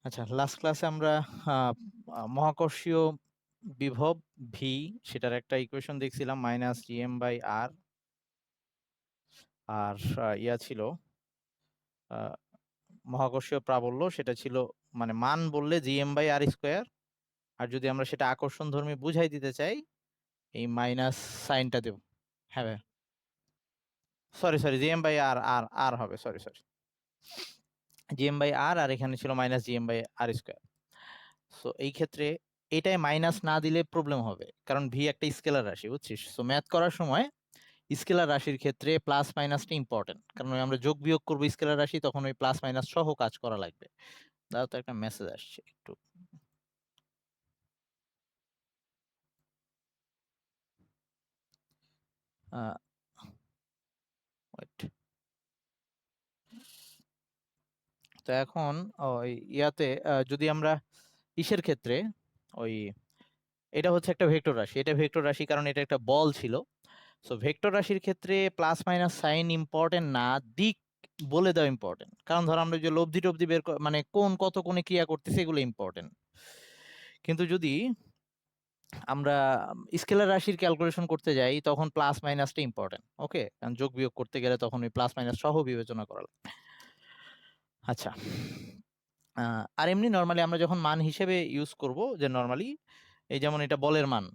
আচ্ছা, লাস্ট ক্লাসে আমরা মহাকর্ষীয় বিভব ভি, সেটার একটা ইকুয়েশন দেখছিলাম, -gm/r। আর ইয়া ছিল মহাকর্ষীয় প্রাবল্য, সেটা ছিল মানে মান বললে gm/r²। আর যদি আমরা সেটা আকর্ষণধর্মী বুঝাই দিতে চাই, এই মাইনাস সাইনটা দেব। হ্যাঁ, সরি সরি, gm/r আর আর হবে, সরি সরি, gm/r, আর এখানে ছিল -gm/r²। সো এই ক্ষেত্রে এটাই মাইনাস না দিলে প্রবলেম হবে, কারণ ভি একটা স্কেলার রাশি, বুঝছিস? সো ম্যাথ করার সময় স্কেলার রাশির ক্ষেত্রে প্লাস মাইনাসটা ইম্পর্টেন্ট, কারণ ওই আমরা যোগ বিয়োগ করবো স্কেলার রাশি, তখন ওই প্লাস মাইনাস সহ কাজ করা লাগবে। দাও তো, একটা মেসেজ আসছে একটু। ওয়েট। তো এখন ওই ইয়াতে যদি আমরা ইসের ক্ষেত্রে ওই, এটা হচ্ছে একটা ভেক্টর রাশি, এটা ভেক্টর রাশি কারণ এটা একটা বল ছিল। সো ভেক্টর রাশির ক্ষেত্রে প্লাস মাইনাস সাইন ইম্পর্টেন্ট না, দিক বলে দেওয়া ইম্পর্টেন্ট। কারণ ধর আমরা যে লব্ধি টব্ধি মানে কোন কত কোণে ক্রিয়া করতেছে এগুলো ইম্পর্টেন্ট। কিন্তু যদি আমরা স্কেলার রাশির ক্যালকুলেশন করতে যাই, তখন প্লাস মাইনাসটা ইম্পর্টেন্ট। ওকে, কারণ যোগ বিয়োগ করতে গেলে তখন ওই প্লাস মাইনাস সহ বিবেচনা করা লাগে। আচ্ছা, আর এমনি নর্মালি আমরা যখন মান হিসেবে ইউজ করব, যে নর্মালি এই যেমন এটা বলের মান,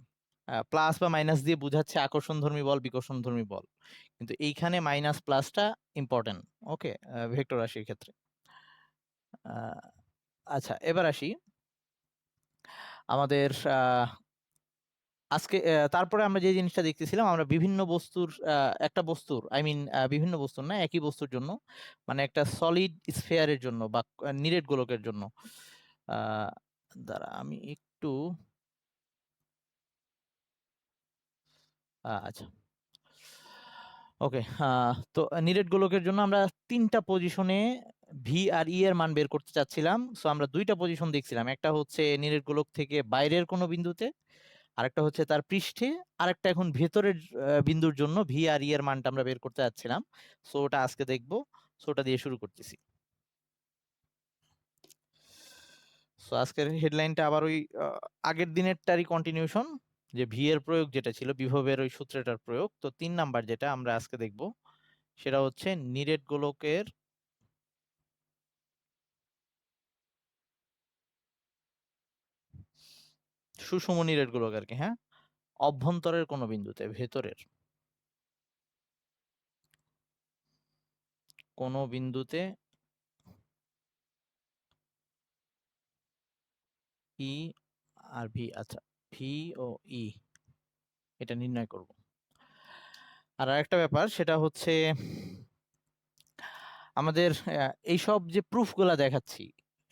প্লাস বা মাইনাস দিয়ে বোঝাচ্ছে আকর্ষণধর্মী বল বিকর্ষণধর্মী বল, কিন্তু এইখানে মাইনাস প্লাসটা ইম্পর্টেন্ট। ওকে, ভেক্টর রাশির ক্ষেত্রে। আহ, আচ্ছা, এবার আসি আমাদের আজকে তারপরে আমরা যে জিনিসটা দেখতেছিলাম, আমরা বিভিন্ন বস্তুর একটা বস্তুর আই মিন বিভিন্ন বস্তুর না, একই বস্তুর জন্য, মানে একটা সলিড স্ফেয়ারের জন্য বা নিরেট গোলকের জন্য, আহ, দাঁড়া আমি একটু আচ্ছা, ওকে। তো নিরেট গোলকের জন্য আমরা তিনটা পজিশনে ভি আর ই এর মান বের করতে চাচ্ছিলাম। সো আমরা দুইটা পজিশন দেখছিলাম, একটা হচ্ছে নিরেট গোলক থেকে বাইরের কোনো বিন্দুতে, আরেকটা হচ্ছে তার পৃষ্ঠে, আরেকটা এখন ভেতরের বিন্দুর জন্য ভি আর ই এর মানটা আমরা বের করতে যাচ্ছিলাম। সো ওটা আজকে দেখবো। সো ওটা দিয়ে শুরু করতেছি। সো আজকের হেডলাইনটা আবার ওই আগের দিনেরটারই কন্টিনিউশন, যে ভি এর প্রয়োগ যেটা ছিল বিভবের ওই সূত্রটার প্রয়োগ। তো 3 নাম্বার যেটা আমরা আজকে দেখব, সেটা হচ্ছে নিরেট গোলকের সুষম নিরেট গোলক আর কি, হ্যাঁ, অভ্যন্তরের কোনো বিন্দুতে, ভেতরের কোনো বিন্দুতে ই আর ভি, আচ্ছা, ভি ও ই এটা নির্ণয় করব। আর আরেকটা ব্যাপার, সেটা হচ্ছে আমাদের এইসব যে প্রুফগুলা দেখাচ্ছি,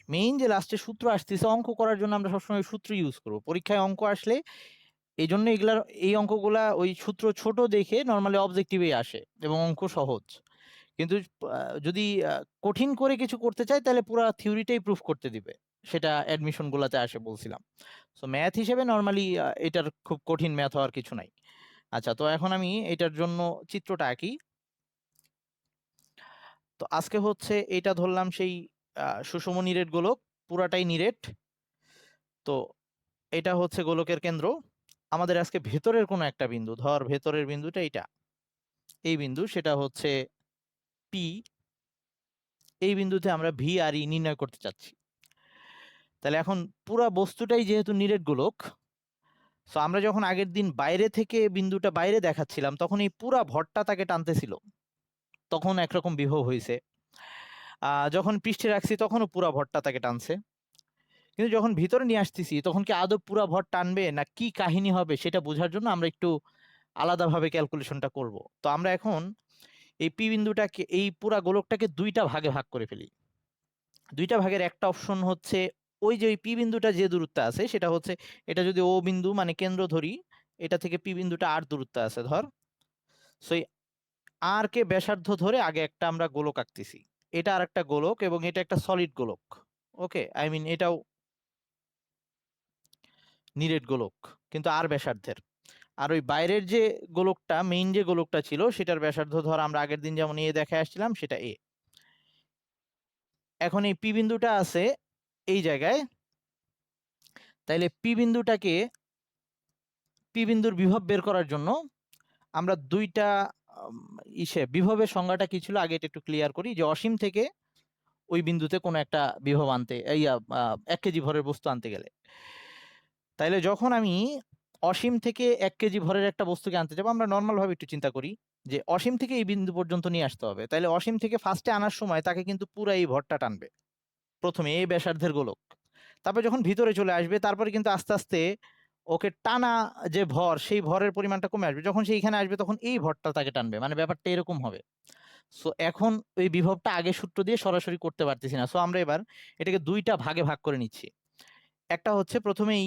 মেইন যে লাস্টে সূত্র আসতেছে অঙ্ক করার জন্য, আমরা সবসময় সূত্র ইউজ করব। পরীক্ষায় অঙ্ক আসলে এই জন্য এগুলার এই অঙ্কগুলা ওই সূত্র ছোট দেখে নর্মালি অবজেক্টিভেই আসে এবং অঙ্ক সহজ। কিন্তু যদি কঠিন করে কিছু করতে চাই, তাহলে পুরো থিওরিটাই প্রুফ করতে দিবে, সেটা অ্যাডমিশন গুলাতে আসে বলছিলাম। সো ম্যাথ হিসেবে নর্মালি এটার খুব কঠিন ম্যাথ হওয়ার কিছু নাই। আচ্ছা, তো এখন আমি এটার জন্য চিত্রটা আঁকি। তো আজকে হচ্ছে এটা ধরলাম সেই সুষম নিরেট গোলক, পুরাটাই নিরেট। তো এটা হচ্ছে গোলকের কেন্দ্র। আমাদের আজকে ভেতরের কোনো একটা বিন্দু, ধর ভেতরের বিন্দুটা এটা, এই বিন্দু, সেটা হচ্ছে পি। এই বিন্দুতে আমরা ভি আর ই নির্ণয় করতে চাচ্ছি। তাহলে এখন পুরা বস্তুটাই যেহেতু নিরেট গোলক, সো আমরা যখন আগের দিন বাইরে থেকে বিন্দুটা বাইরে দেখাচ্ছিলাম, তখন এই পুরা ভরটা তাকে টানতেছিল, তখন একরকম বিভব হয়েছে। যখন পৃষ্ঠে রাখছি তখনও পুরা ভরটা তাকে টানছে। কিন্তু যখন ভিতরে নিয়ে আসতেছি, তখন কি আদৌ পুরা ভর টানবে না কি কাহিনী হবে, সেটা বোঝার জন্য আমরা একটু আলাদাভাবে ক্যালকুলেশনটা করব। তো আমরা এখন এই পি বিন্দুটাকে, এই পুরা গোলকটাকে দুইটা ভাগে ভাগ করে ফেলি। দুইটা ভাগের একটা অপশন হচ্ছে ওই যে ওই পি বিন্দুটা যে দূরত্বে আছে, সেটা হচ্ছে, এটা যদি ও বিন্দু মানে কেন্দ্র ধরি, এটা থেকে পি বিন্দুটা আর দূরত্বে আছে ধর। সো এই আর কে ব্যাসার্ধ ধরে আগে একটা আমরা গোলক আঁকতেছি। এটা আর একটা গোলক এবং এটা একটা সলিড গোলক। ওকে, আই মিন এটাও নিরেট গোলক, কিন্তু আর ব্যাসার্ধের। আর ওই বাইরের যে গোলকটা, মেইন যে গোলকটা ছিল, সেটার ব্যাসার্ধ ধর আমরা আগের দিন যেমন এ দেখে আসছিলাম, সেটা এ। এখন এই পি বিন্দুটা আছে এই জায়গায়, তাইলে পি বিন্দুর বিভব বের করার জন্য আমরা দুইটা বিভবের সংজ্ঞাটা কি ছিল আগে এটা একটু ক্লিয়ার করি, যে অসীম থেকে ওই বিন্দুতে কোনো একটা বিভব আনতে, 1 কেজি ভরের বস্তু আনতে গেলে, তাইলে যখন আমি অসীম থেকে 1 কেজি ভরের একটা বস্তুকে আনতে যাবো, আমরা নর্মাল ভাবে একটু চিন্তা করি যে অসীম থেকে এই বিন্দু পর্যন্ত নিয়ে আসতে হবে, তাইলে অসীম থেকে ফার্স্টে আনার সময় তাকে কিন্তু পুরো এই ভরটা টানবে প্রথমে, এই ব্যাসার্ধের গোলক। তারপর যখন ভিতরে চলে আসবে, তারপরে কিন্তু আস্তে আস্তে ওকে টানা যে ভর, সেই ভরের পরিমাণটা কমে আসবে, যখন সে এখানে আসবে তখন এই ভরটা তাকে টানবে, মানে ব্যাপারটা এরকম হবে। সো এখন ওই বিভবটা আগে সূত্র দিয়ে সরাসরি করতে পারতেছি না, সো আমরা এবার এটাকে দুইটা ভাগে ভাগ করে নিচ্ছি। একটা হচ্ছে প্রথমেই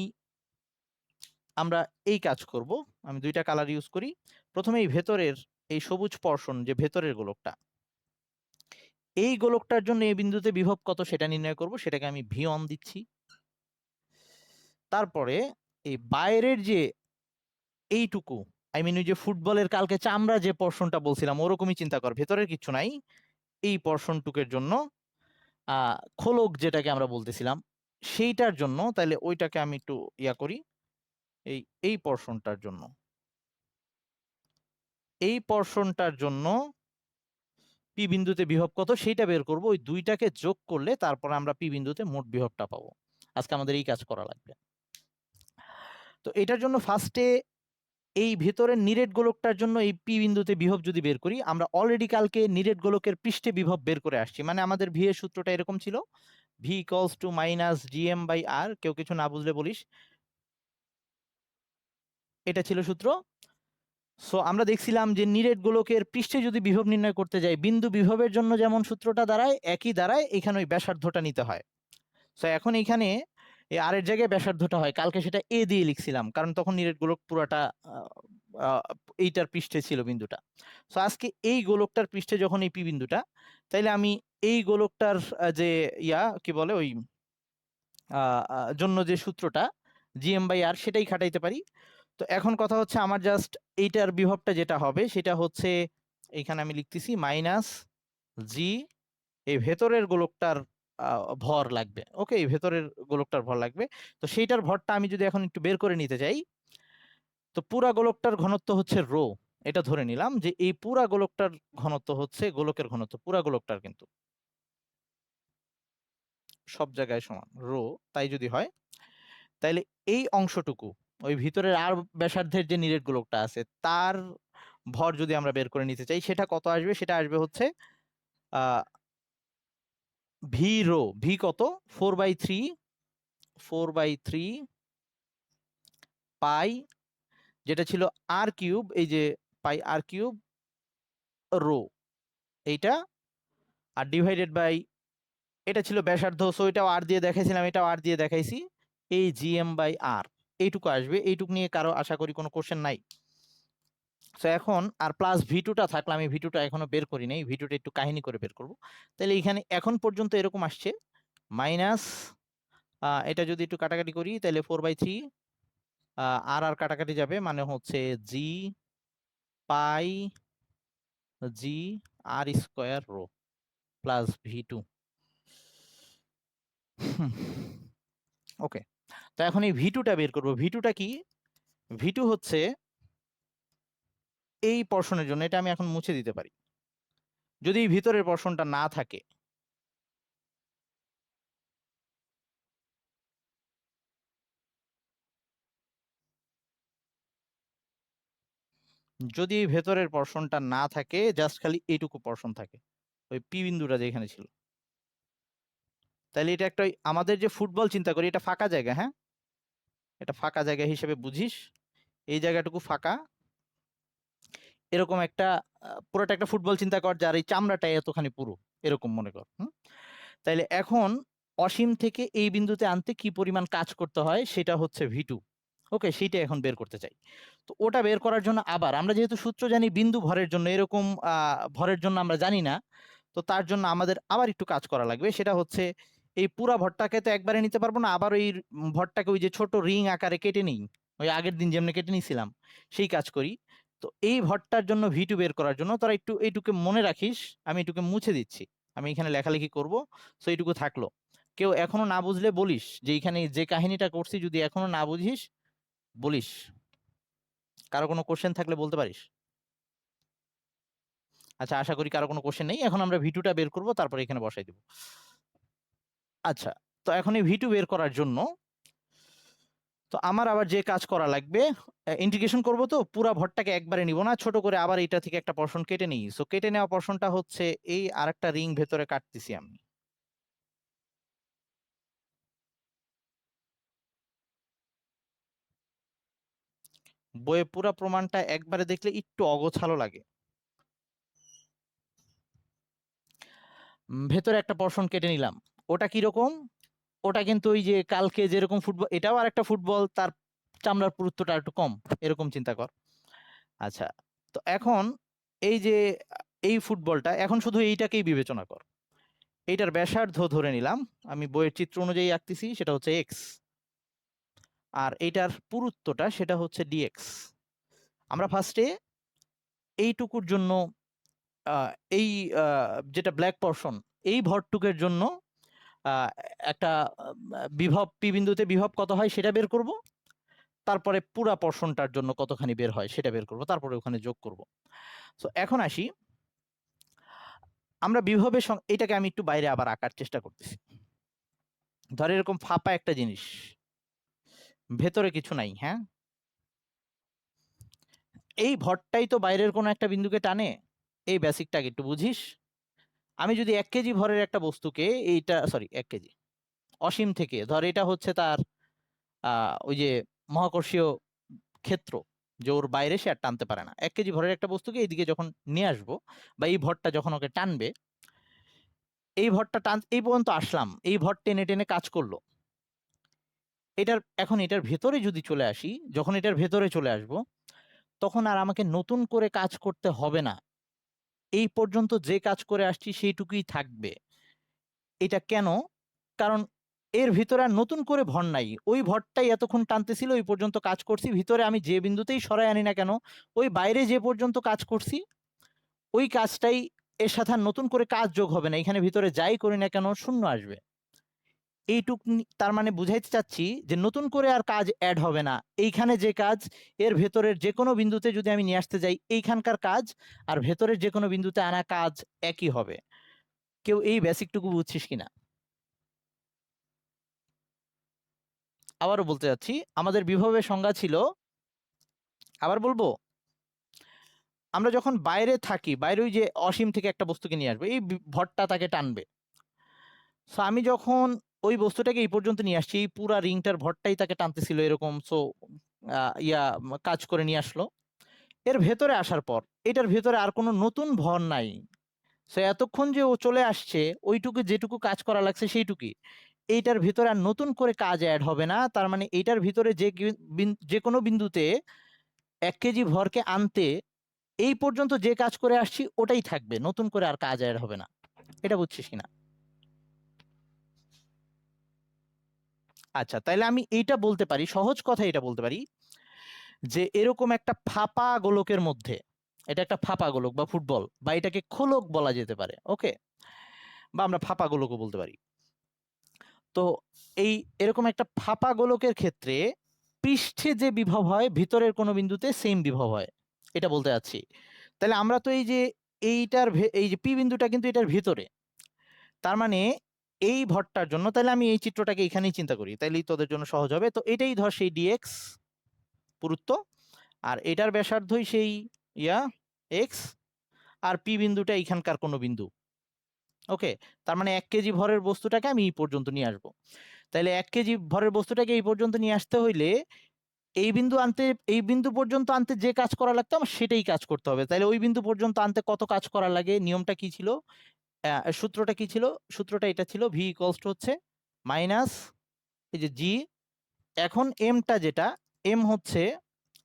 আমরা এই কাজ করব, আমি দুইটা কালার ইউজ করি। প্রথমে এই ভেতরের এই সবুজ পর্শন, যে ভেতরের গোলকটা, এই গোলকটার জন্য এই বিন্দুতে বিভব কত সেটা নির্ণয় করব, সেটাকে আমি V1 দিচ্ছি। তারপরে এই বাইরের যে এইটুকু, আই মিন ওই যে ফুটবলের কালকে চামড়া যে পর্শনটা বলছিলাম ওরকমই চিন্তা কর, ভেতরের কিছু নাই, এই পর্শনটুকের জন্য খোলক যেটাকে আমরা বলতেছিলাম সেইটার জন্য, তাহলে ওইটাকে আমি একটু করি, এই পর্শনটার জন্য, এই পর্শনটার জন্য পি বিন্দুতে বিভব কত সেইটা বের করব, ওই দুইটাকে যোগ করলে তারপর আমরা পি বিন্দুতে মোট বিভবটা পাবো। আজকে আমাদের এই কাজ করা লাগবে। তো এটার জন্য ফার্স্টে এই ভেতরের নিরেট গোলকটার জন্য এই পি বিন্দুতে বিভব যদি বের করি, আমরা অলরেডি কালকে নিরেট গোলকের পৃষ্ঠে বিভব বের করে আসছি, মানে আমাদের ভি এর সূত্রটা এরকম ছিল, V equals to minus GM by R, কেউ কিছু না বুঝলে বলিস, এটা ছিল সূত্র। সো আমরা দেখছিলাম যে নিরেট গোলকের পৃষ্ঠে যদি বিভব নির্ণয় করতে যাই, বিন্দু বিভবের জন্য যেমন সূত্রটা দাঁড়ায় একই দাঁড়ায়, এখানে ওই ব্যাসার্ধটা নিতে হয়। সো এখন এইখানে এই আর এর জায়গায় ব্যাসার্ধটা হয়, কালকে সেটা এ দিয়ে লিখছিলাম কারণ তখন নিরেট গোলক পুরাটা এইটার পৃষ্ঠে ছিল বিন্দুটা। সো আজকে এই গোলকটার পৃষ্ঠে যখন এই পি বিন্দুটা, তাইলে আমি এই গোলকটার যে কি বলে ওই জন্য যে সূত্রটা জিএম বাই আর সেটাই খাটাইতে পারি। তো এখন কথা হচ্ছে আমার জাস্ট এইটার বিভবটা যেটা হবে সেটা হচ্ছে, এইখানে আমি লিখতেছি মাইনাস জি, এই ভেতরের গোলকটার ভর লাগবে, ওকে, এই ভেতরের গোলকটার ভর লাগবে। তো সেইটার ভরটা আমি যদি এখন একটু বের করে নিতে চাই, তো পুরা গোলকটার ঘনত্ব হচ্ছে রো, এটা ধরে নিলাম যে এই পুরা গোলকটার ঘনত্ব হচ্ছে গোলকের ঘনত্ব, পুরা গোলকটার কিন্তু সব জায়গায় সমান রো, তাই যদি হয় তাইলে এই অংশটুকু, ওই ভিতরের আর ব্যাসার্ধের যে নিরেট গোলকটা আছে তার ভর যদি আমরা বের করে নিতে চাই, সেটা কত আসবে, সেটা আসবে হচ্ছে ভি রো, ভি কত, 4/3 পাই, যেটা ছিল আর কিউব, এই যে পাই আর কিউব রো, এইটা, আর ডিভাইডেড বাই, এটা ছিল ব্যাসার্ধ, সো এটাও আর দিয়ে দেখাইছিলাম, এটাও আর দিয়ে দেখাইছি, এই জিএম বাই আর, এইটুকু আসবে, এইটুকু নিয়ে কারো আশা করি কোনো কোশ্চেন নাই। সো এখন আর প্লাস ভি2টা থাকলে, আমি ভি2টা এখনো বের করি নাই, ভি2টা একটু কাহিনী করে বের করব। তাহলে এখানে এখন পর্যন্ত এরকম আসছে মাইনাস, এটা যদি একটু কাটাকাটি করি তাহলে 4/3, আর আর কাটাকাটি যাবে, মানে হচ্ছে জি পাই জি আর স্কোয়ার রো প্লাস ভি2। ওকে, তো এখন এই ভি2টা বের করবো, ভি2টা কি, ভি2 হচ্ছে এই পোরশনের জন্য, এটা আমি এখন মুছে দিতে পারি যদি এই ভিতরের পোরশনটা না থাকে, যদি এই ভেতরের পোরশনটা না থাকে, জাস্ট খালি এইটুকু পোরশন থাকে, ওই পি বিন্দুটা যেখানে ছিল, তাহলে এটা একটা আমাদের যে ফুটবল চিন্তা করি, এটা ফাঁকা জায়গা, হ্যাঁ, এটা ফাঁকা জায়গা হিসেবে বুঝিস, এই জায়গাটুকু ফাঁকা, এরকম একটা পুরোটা একটা ফুটবল চিন্তা কর, যার এই চামড়াটা এতখানি পুরো, এরকম মনে কর। তাইলে এখন অসীম থেকে এই বিন্দুতে আনতে কি পরিমাণ কাজ করতে হয় সেটা হচ্ছে ভি2, ওকে, সেইটা এখন বের করতে চাই। তো ওটা বের করার জন্য আবার আমরা যেহেতু সূত্র জানি বিন্দু ভরের জন্য, এরকম ভরের জন্য আমরা জানি না, তো তার জন্য আমাদের আবার একটু কাজ করা লাগবে, সেটা হচ্ছে এই পুরা ভরটাকে তো একবারে নিতে পারবো না, আবার ওই ভরটাকে ওই যে ছোট রিং আকারে কেটে নিই, ওই আগের দিন যেমনি কেটে নিয়েছিলাম সেই কাজ করি। তো এই ভরটার জন্য ভি2 বের করার জন্য তোরা একটু এইটুকু মনে রাখিস, আমি এটুকু মুছে দিচ্ছি, আমি এখানে লেখালেখি করব, সো এইটুকু থাকলো, কেউ এখনো না বুঝলে বলিস, যে এখানে যে কাহিনীটা করছি যদি এখনো না বুঝিস বলিস। কারো কোনো কোশ্চেন থাকলে বলতে পারিস। আচ্ছা, আশা করি কারো কোনো কোশ্চেন নেই। এখন আমরা ভিটুটা বের করব, তারপরে এখানে বসাই দেব। আচ্ছা, তো এখন এই ভিটু বের করার জন্য তো আমার আবার যে কাজ করা লাগবে, ইন্টিগ্রেশন করব, তো পুরা ভরটাকে একবারে নিব না, ছোট করে আবার এটা থেকে একটা পোরশন কেটে নিই। সো কেটে নেওয়া পোরশনটা হচ্ছে এই আরেকটা রিং ভেতরে কাটতেছি আমি। বইয়ে পুরা প্রমাণটা একবারে দেখলে একটু অগোছালো লাগে। ভেতরে একটা পোরশন কেটে নিলাম। ওটা কিরকম? ওটা কিন্তু ওই যে কালকে যেরকম ফুটবল, এটাও আর একটা ফুটবল, তার চামড়ার পুরুত্বটা একটু কম, এরকম চিন্তা কর। আচ্ছা, তো এখন এই যে এই ফুটবলটা, এখন শুধু এইটাকেই বিবেচনা কর। এইটার ব্যাসার্ধ ধরে নিলাম, আমি বইয়ের চিত্র অনুযায়ী আঁকতেছি, সেটা হচ্ছে এক্স। আর এইটার পুরুত্বটা সেটা হচ্ছে ডিএক্স। আমরা ফার্স্টে এইটুকুর জন্য আহ, এই যেটা ব্ল্যাক পোর্শন, এই ভরটুকের জন্য আহ, একটা বিভব পি বিন্দুতে বিভব কত হয় সেটা বের করব। তারপরে পুরা পোর্শনটার জন্য কতখানি বের হয় সেটা বের করব, তারপরে ওখানে যোগ করব। তো এখন আসি, আমরা বিভবের এটাকে আমি একটু বাইরে আবার আঁকার চেষ্টা করতেছি। ধর এরকম ফাঁপা একটা জিনিস, ভেতরে কিছু নাই, হ্যাঁ, এই ভরটাই তো বাইরের কোনো একটা বিন্দুকে টানে। এই বেসিকটাকে একটু বুঝিস। আমি যদি 1 কেজি ভরের একটা বস্তুকে, এইটা সরি 1 কেজি, অসীম থেকে ধর, এটা হচ্ছে তার ওই যে মহাকর্ষীয় ক্ষেত্র, যে ওর বাইরে সে আর টানতে পারে না। 1 কেজি ভরের একটা বস্তুকে এইদিকে যখন নিয়ে আসবো, বা এই ভরটা যখন ওকে টানবে, এই ভরটা টান, এই পর্যন্ত আসলাম, এই ভর টেনে টেনে কাজ করলো। এখন এটার ভেতরে যদি চলে আসি, যখন এটার ভেতরে চলে আসব, তখন আর আমাকে নতুন করে কাজ করতে হবে না। এই পর্যন্ত যে কাজ করে আসছি সেইটুকুই থাকবে। এটা কেন? কারণ এর ভিতরে আর নতুন করে ভর নাই, ওই ভরটাই এতক্ষণ টানতেছিল, ওই পর্যন্ত কাজ করছি। ভিতরে আমি যে বিন্দুতেই সরাই আনি না কেন, ওই বাইরে যে পর্যন্ত কাজ করছি ওই কাজটাই, এর সাথে আর নতুন করে কাজ যোগ হবে না। এখানে ভিতরে যাই করি না কেন শূন্য আসবে। এইটুক তার মানে বুঝাইতে চাচ্ছি যে নতুন করে আর কাজ অ্যাড হবে না। এইখানে যে কাজ, এর ভেতরের যে কোনো বিন্দুতে যদি আমি নিয়ে আসতে যাই, এইখানকার কাজ আর ভেতরের যে কোনো বিন্দুতে আনা কাজ একই হবে। কেউ এই বেসিকটুকু বুঝছিস কিনা? আবারও বলতে যাচ্ছি, আমাদের বিভবের সংজ্ঞা ছিল, আবার বলবো, আমরা যখন বাইরে থাকি, বাইরে ওই যে অসীম থেকে একটা বস্তুকে নিয়ে আসবে, এই ভরটা তাকে টানবে। সো আমি যখন ওই বস্তুটাকে এই পর্যন্ত নিয়ে আসছি, এই পুরা রিংটার ভরটাই তাকে টানতেছিল এরকম। সো কাজ করে নিয়ে আসলো। এর ভেতরে আসার পর এটার ভেতরে আর কোনো নতুন ভর নাই। সো এতক্ষণ যে ও চলে আসছে, ওইটুকু যেটুকু কাজ করা লাগছে সেইটুকুই। এইটার ভিতরে আর নতুন করে কাজ অ্যাড হবে না। তার মানে এইটার ভিতরে যে কোনো বিন্দুতে 1 কেজি ভরকে আনতে এই পর্যন্ত যে কাজ করে আসছি ওটাই থাকবে, নতুন করে আর কাজ অ্যাড হবে না। এটা বুঝছিস কিনা? আচ্ছা, তাইলে আমি এইটা বলতে পারি, সহজ কথা এটা বলতে পারি, যে এরকম একটা ফাঁপা গোলকের মধ্যে, এটা একটা ফাঁপা গোলক বা ফুটবল, বা এটাকে খোলক বলা যেতে পারে, ওকে, বা আমরা ফাঁপা গোলকও বলতে পারি। তো এই এরকম একটা ফাঁপা গোলকের ক্ষেত্রে পৃষ্ঠে যে বিভব হয় ভিতরের কোনো বিন্দুতে সেম বিভব হয়, এটা বলতে যাচ্ছি। তাহলে আমরা তো এই যে এই যে পি বিন্দুটা কিন্তু এটার ভিতরে, তার মানে এই ভরটার জন্য, তাহলে আমি এই চিত্রটাকে এখানেই চিন্তা করি, তাইলেই তোদের জন্য সহজ হবে। তো এটাই ধর সেই ডিএক্স পুরুত্ব, আর এটার ব্যাসার্ধই সেই ইয়া এক্স, আর পি বিন্দুটা এখানকার কোনো বিন্দু, ওকে। তার মানে 1 কেজি ভরের বস্তুটাকে আমি এই পর্যন্ত নিয়ে আসবো। তাহলে 1 কেজি ভরের বস্তুটাকে এই পর্যন্ত নিয়ে আসতে হইলে এই বিন্দু আনতে, এই বিন্দু পর্যন্ত আনতে যে কাজ করা লাগতো আমার সেটাই কাজ করতে হবে। তাহলে ওই বিন্দু পর্যন্ত আনতে কত কাজ করা লাগে, নিয়মটা কি ছিল, সূত্রটা কি ছিল? সূত্রটা এটা ছিল, ভি ইকুয়ালস টু হচ্ছে মাইনাস এই যে জি। এখন এমটা যেটা, এম হচ্ছে,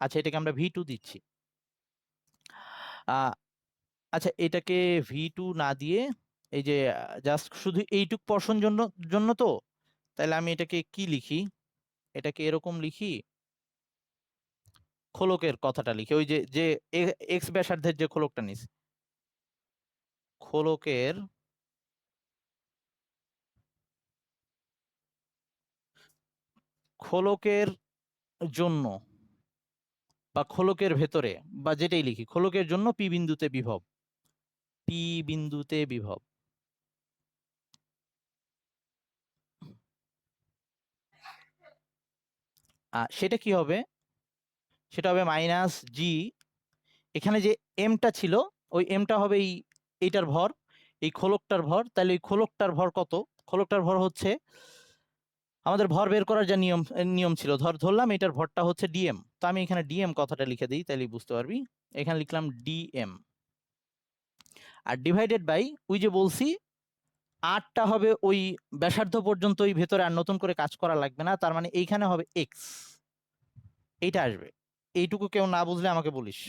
আচ্ছা এটাকে আমরা ভি টু দিচ্ছি। আহ আচ্ছা, এটাকে ভি টু না দিয়ে এই যে জাস্ট শুধু এইটুক পোরশন জন্য জন্য তো, তাহলে আমি এটাকে কি লিখি, এটাকে এরকম লিখি, খোলকের কথাটা লিখি, ওই যে যে এক্স ব্যাসার্ধের যে খোলকটা নিস, খোলকের খোলকের জন্য বা খোলকের ভেতরে বা যেটাই লিখি, খোলকের জন্য পি বিন্দুতে বিভব, পি বিন্দুতে বিভব সেটা কি হবে? সেটা হবে মাইনাস জি, এখানে যে এমটা ছিল ওই এমটা হবে এইটার ভর, এই খোলকটার ভর। তাহলে এই খোলকটার ভর কত? খোলকটার ভর হচ্ছে আমাদের ভর বের করার যা নিয়ম নিয়ম ছিল, ধরলাম এটার ভরটা হচ্ছে ডিএম। তো আমি এখানে ডিএম কথাটা লিখে দিই, তাহলে বুঝতে পারবি। এখানে লিখলাম ডিএম, আর ডিভাইডেড বাই ওই যে বলছি আরটা হবে ওই ব্যাসার্ধ পর্যন্ত, ওই ভেতরে আর নতুন করে কাজ করা লাগবে না, তার মানে এইখানে হবে এক্স, এইটা আসবে। এইটুকু কেউ না বুঝলে আমাকে বলিস।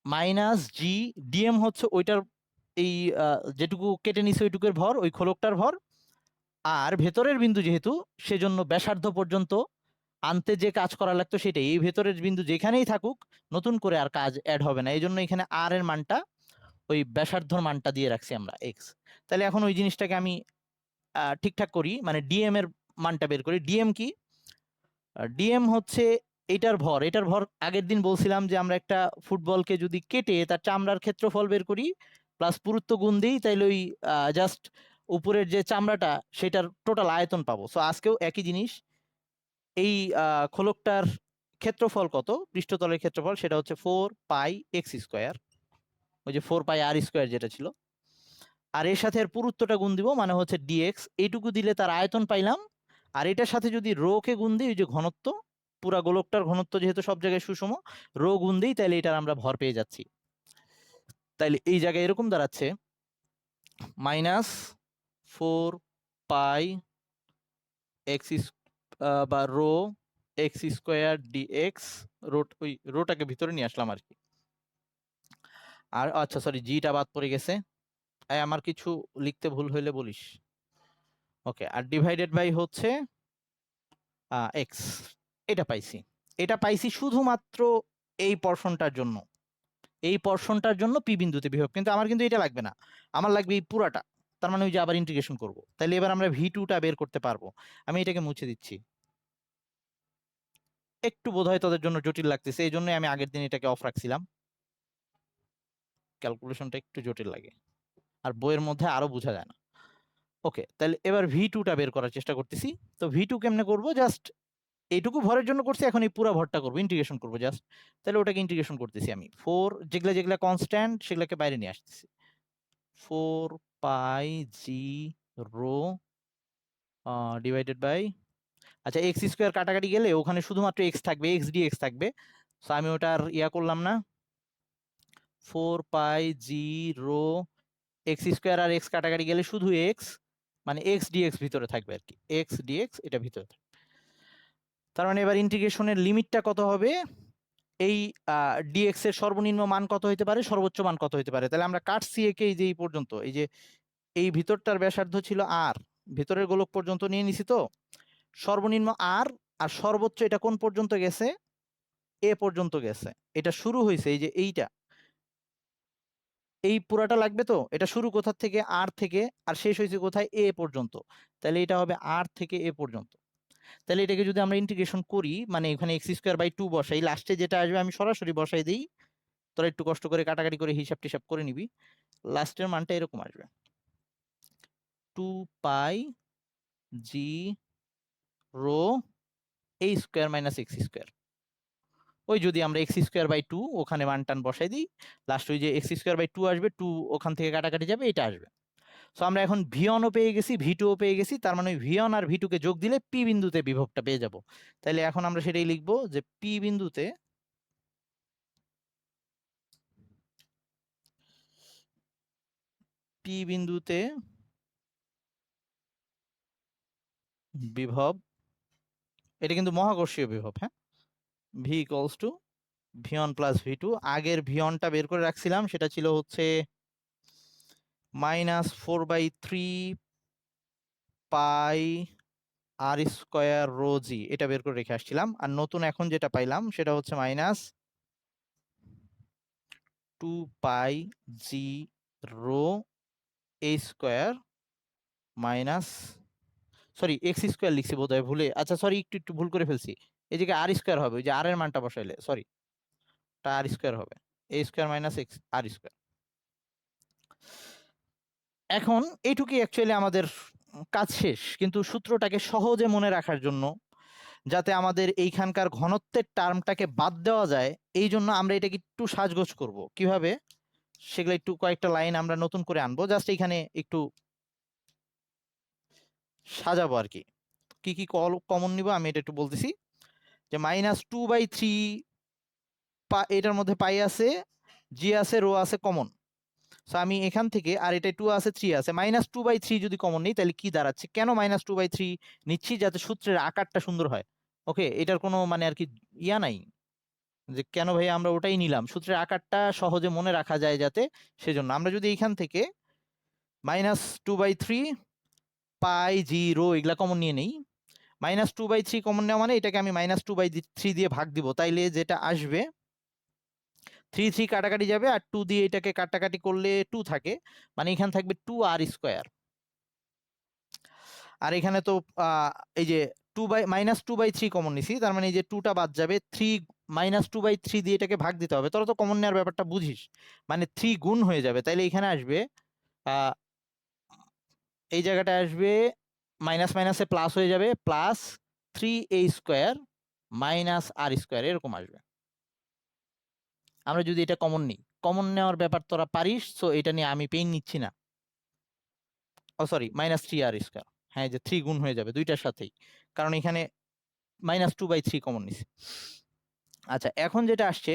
মাইনাস জি, ডিএম হচ্ছে ওইটার এই যেটুকু কেটে নিছে ওইটুকুর ভর, ওই খোলকটার ভর। আর ভেতরের বিন্দু যেহেতু, সেজন্য ব্যাসার্ধ পর্যন্ত আনতে যে কাজ করা লাগতো সেটাই, এই ভেতরের বিন্দু যেখানেই থাকুক নতুন করে আর কাজ অ্যাড হবে না, এই জন্য এখানে আর এর মানটা ওই ব্যাসার্ধর মানটা দিয়ে রাখছি আমরা এক্স। তাহলে এখন ওই জিনিসটাকে আমি ঠিকঠাক করি, মানে ডিএম এর মানটা বের করি। ডিএম কি? ডিএম হচ্ছে এটার ভর। এটার ভর আগের দিন বলছিলাম যে আমরা একটা ফুটবলকে যদি কেটে তার চামড়ার ক্ষেত্রফল বের করি প্লাস পুরুত্ব গুণ দিই, তাইলে ওই জাস্ট উপরের যে চামড়াটা সেটার টোটাল আয়তন পাবো। সো আজকেও একই জিনিস, এই খোলকটার ক্ষেত্রফল কত, পৃষ্ঠতলের ক্ষেত্রফল, সেটা হচ্ছে 4πx², ওই যে 4πr² যেটা ছিল। আর এর সাথে এর পুরুত্বটা গুণ দিব, মানে হচ্ছে ডিএক্স। এইটুকু দিলে তার আয়তন পাইলাম। আর এটার সাথে যদি রো কে গুণ দিই, ওই যে ঘনত্ব, পুরা গোলকটার ঘনত্ব যেহেতু সব জায়গায় সুষম, রো গুণ দিই, তাহলে এটার আমরা ভর পেয়ে যাচ্ছি। তাইলে এই জায়গায় এরকম দাঁড়াচ্ছে -4πx বা রো x² ডিএক্স। ওই রোটাকে ভিতরে নিয়ে আসলাম আর কি। আর আচ্ছা সরি, জিটা বাদ পড়ে গেছে, আমার কিছু লিখতে ভুল হইলে বলিস। ওকে, আর ডিভাইডেড বাই হচ্ছে এক্স। এটা পাইছি, এটা পাইছি শুধুমাত্র এই পোরশনটার জন্য, এই পোরশনটার জন্য পি বিন্দুতে বিভব। কিন্তু আমার কিন্তু এটা লাগবে না, আমার লাগবে এই পুরাটা। তার মানে ওই যে আবার ইন্টিগ্রেশন করব, তাহলে এবার আমরা ভি2টা বের করতে পারবো। আমি এটাকে মুছে দিচ্ছি, একটু বোধহয় তোদের জন্য জটিল লাগতেছে, এই জন্যই আমি আগের দিন এটাকে অফ রাখছিলাম। ক্যালকুলেশনটা একটু জটিল লাগে, আর বইয়ের মধ্যে আরো বোঝা যায় না। ওকে, তাহলে এবার ভি2টা বের করার চেষ্টা করতেছি। তো ভি2 কেমনে করবো? জাস্ট এইটুকু ভরের জন্য করছি, এখন এই পুরো ভরটা করবো, ইন্টিগ্রেশন করবো জাস্ট। তাহলে ওটাকে ইন্টিগ্রেশন করতেছি আমি, 4 যেগুলা যেগুলা কনস্ট্যান্ট সেগুলাকে বাইরে নিয়ে আসতেছি। 4πg রো ডিভাইডেড বাই, আচ্ছা x² কাটাকাটি গেলে ওখানে শুধুমাত্র এক্স থাকবে, এক্স ডিএক্স থাকবে। সো আমি ওটার ইয়া করলাম না। 4πg রো x² আর এক্স কাটাকাটি গেলে শুধু এক্স, মানে এক্স ডিএক্স ভিতরে থাকবে আর কি, এক্স ডিএক্স এটা ভিতরে থাকবে। তার মানে এবার ইন্টিগ্রেশনের লিমিটটা কত হবে? এই ডিএক্স এর সর্বনিম্ন মান কত হইতে পারে, সর্বোচ্চ মান কত হইতে পারে? তাহলে আমরা কাটছি একে, এই যে এই পর্যন্ত, এই যে এই ভিতরটার ব্যাসার্ধ ছিল আর, ভিতরের গোলক পর্যন্ত নিয়ে নিছি। তো সর্বনিম্ন আর, আর সর্বোচ্চ এটা কোন পর্যন্ত গেছে? এ পর্যন্ত গেছে। এটা শুরু হয়েছে এই যে এইটা, এই পুরাটা লাগবে। তো এটা শুরু কোথা থেকে? আর থেকে, আর শেষ হয়েছে কোথায়? এ পর্যন্ত। তাহলে এটা হবে আর থেকে এ পর্যন্ত। তাহলে এটাকে যদি আমরা ইন্টিগ্রেশন করি, মানে এখানে x²/2 বসাই, লাস্টে যেটা আসবে আমি সরাসরি বসাই দিই, তোরা একটু কষ্ট করে কাটাকাটি করে হিসাব টিসাব করে নিবি। লাস্টের মানটা এরকম আসবে, 2πg রো a² - x²। ওই যদি আমরা x²/2 ওখানে মান টান বসাই দিই, লাস্ট ওই যে x²/2 আসবে, 2 ওখান থেকে কাটাকাটি যাবে, এটা আসবে। সো আমরা এখন ভি1ও পেয়ে গেছি, ভি2ও পেয়ে গেছি, তার মানে ভি1 আর ভি2কে যোগ দিলে পি বিন্দুতে বিভবটা পেয়ে যাব। তাহলে এখন আমরা সেটাই লিখবো যে পি বিন্দুতে বিভব, এটা কিন্তু মহাকর্ষীয় বিভব, হ্যাঁ, V equals two V1 plus ভি2। আগের ভি1টা বের করে রাখছিলাম, সেটা ছিল হচ্ছে -4/3 পাই r² রো জি, এটা বের করে রেখে আসছিলাম। আর নতুন এখন যেটা পাইলাম সেটা হচ্ছে -2πg rho a² - sorry x square লিখছি বোধহয় ভুলে, আচ্ছা সরি একটু ভুল করে ফেলছি, এই জায়গায় আর স্কোয়ার হবে, ওই যে আর এর মানটা বসাইলে সরি, টা আর স্কোয়ার হবে, এ স্কোয়ার মাইনাস এক্স আর স্কোয়ার। এখন এইটুকুই অ্যাকচুয়ালি আমাদের কাজ শেষ, কিন্তু সূত্রটাকে সহজে মনে রাখার জন্য, যাতে আমাদের এইখানকার ঘনত্বের টার্মটাকে বাদ দেওয়া যায়, এই জন্য আমরা এটাকে একটু সাজগোজ করব কিভাবে, সেগুলো একটু কয়েকটা লাইন আমরা নতুন করে আনবো, জাস্ট এইখানে একটু সাজাবো আর কি। কি কি কমন নিব আমি এটা একটু বলতেছি, যে -2/3 এটার মধ্যে পাই আছে, জি আছে, রো আছে কমন। সো আমি এখান থেকে, আর এটা 2 আছে 3 আছে, -2/3 যদি কমন নিই তাহলে কি দাঁড়াচ্ছে, কেন -2/3 নিচ্ছি, যাতে সূত্রের আকারটা সুন্দর হয়। ওকে, এটার কোনো মানে আর কি ইয়া নাই যে কেন ভাই আমরা ওটাই নিলাম, সূত্রের আকারটা সহজে মনে রাখা যায় যাতে, সেজন্য আমরা যদি এইখান থেকে -2/3 পাই জি রো এগুলা কমন নিয়ে নেই, -2/3 কমন নেওয়া মানে এটাকে আমি -2/3 দিয়ে ভাগ দিব, তাইলে যেটা আসবে 3 কাটাকাটি যাবে, আর 2 দিয়ে এটাকে কাটাকাটি করলে 2 থাকে, মানে এখানে থাকবে 2 আর স্কোয়ার। আর এখানে তো এই যে -2/3 কমন নিছি, তার মানে এই যে 2টা বাদ যাবে, 3 -2/3 দিয়ে এটাকে ভাগ দিতে হবে, তোরা তো কমন নেওয়ার ব্যাপারটা বুঝিস, মানে 3 গুণ হয়ে যাবে, তাইলে এখানে আসবে এই জায়গাটা আসবে মাইনাস মাইনাসে প্লাস হয়ে যাবে, +3a² মাইনাস আর স্কোয়ার এরকম আসবে। আমরা যদি এটা কমন নিই, কমন নেওয়ার ব্যাপার তোরা পারিস, সো এটা নিয়ে আমি পেইন নিচ্ছি না। ও সরি, -3r², হ্যাঁ যে 3 গুণ হয়ে যাবে দুইটার সাথেই, কারণ এখানে -2/3 কমন নিছি। আচ্ছা এখন যেটা আসছে,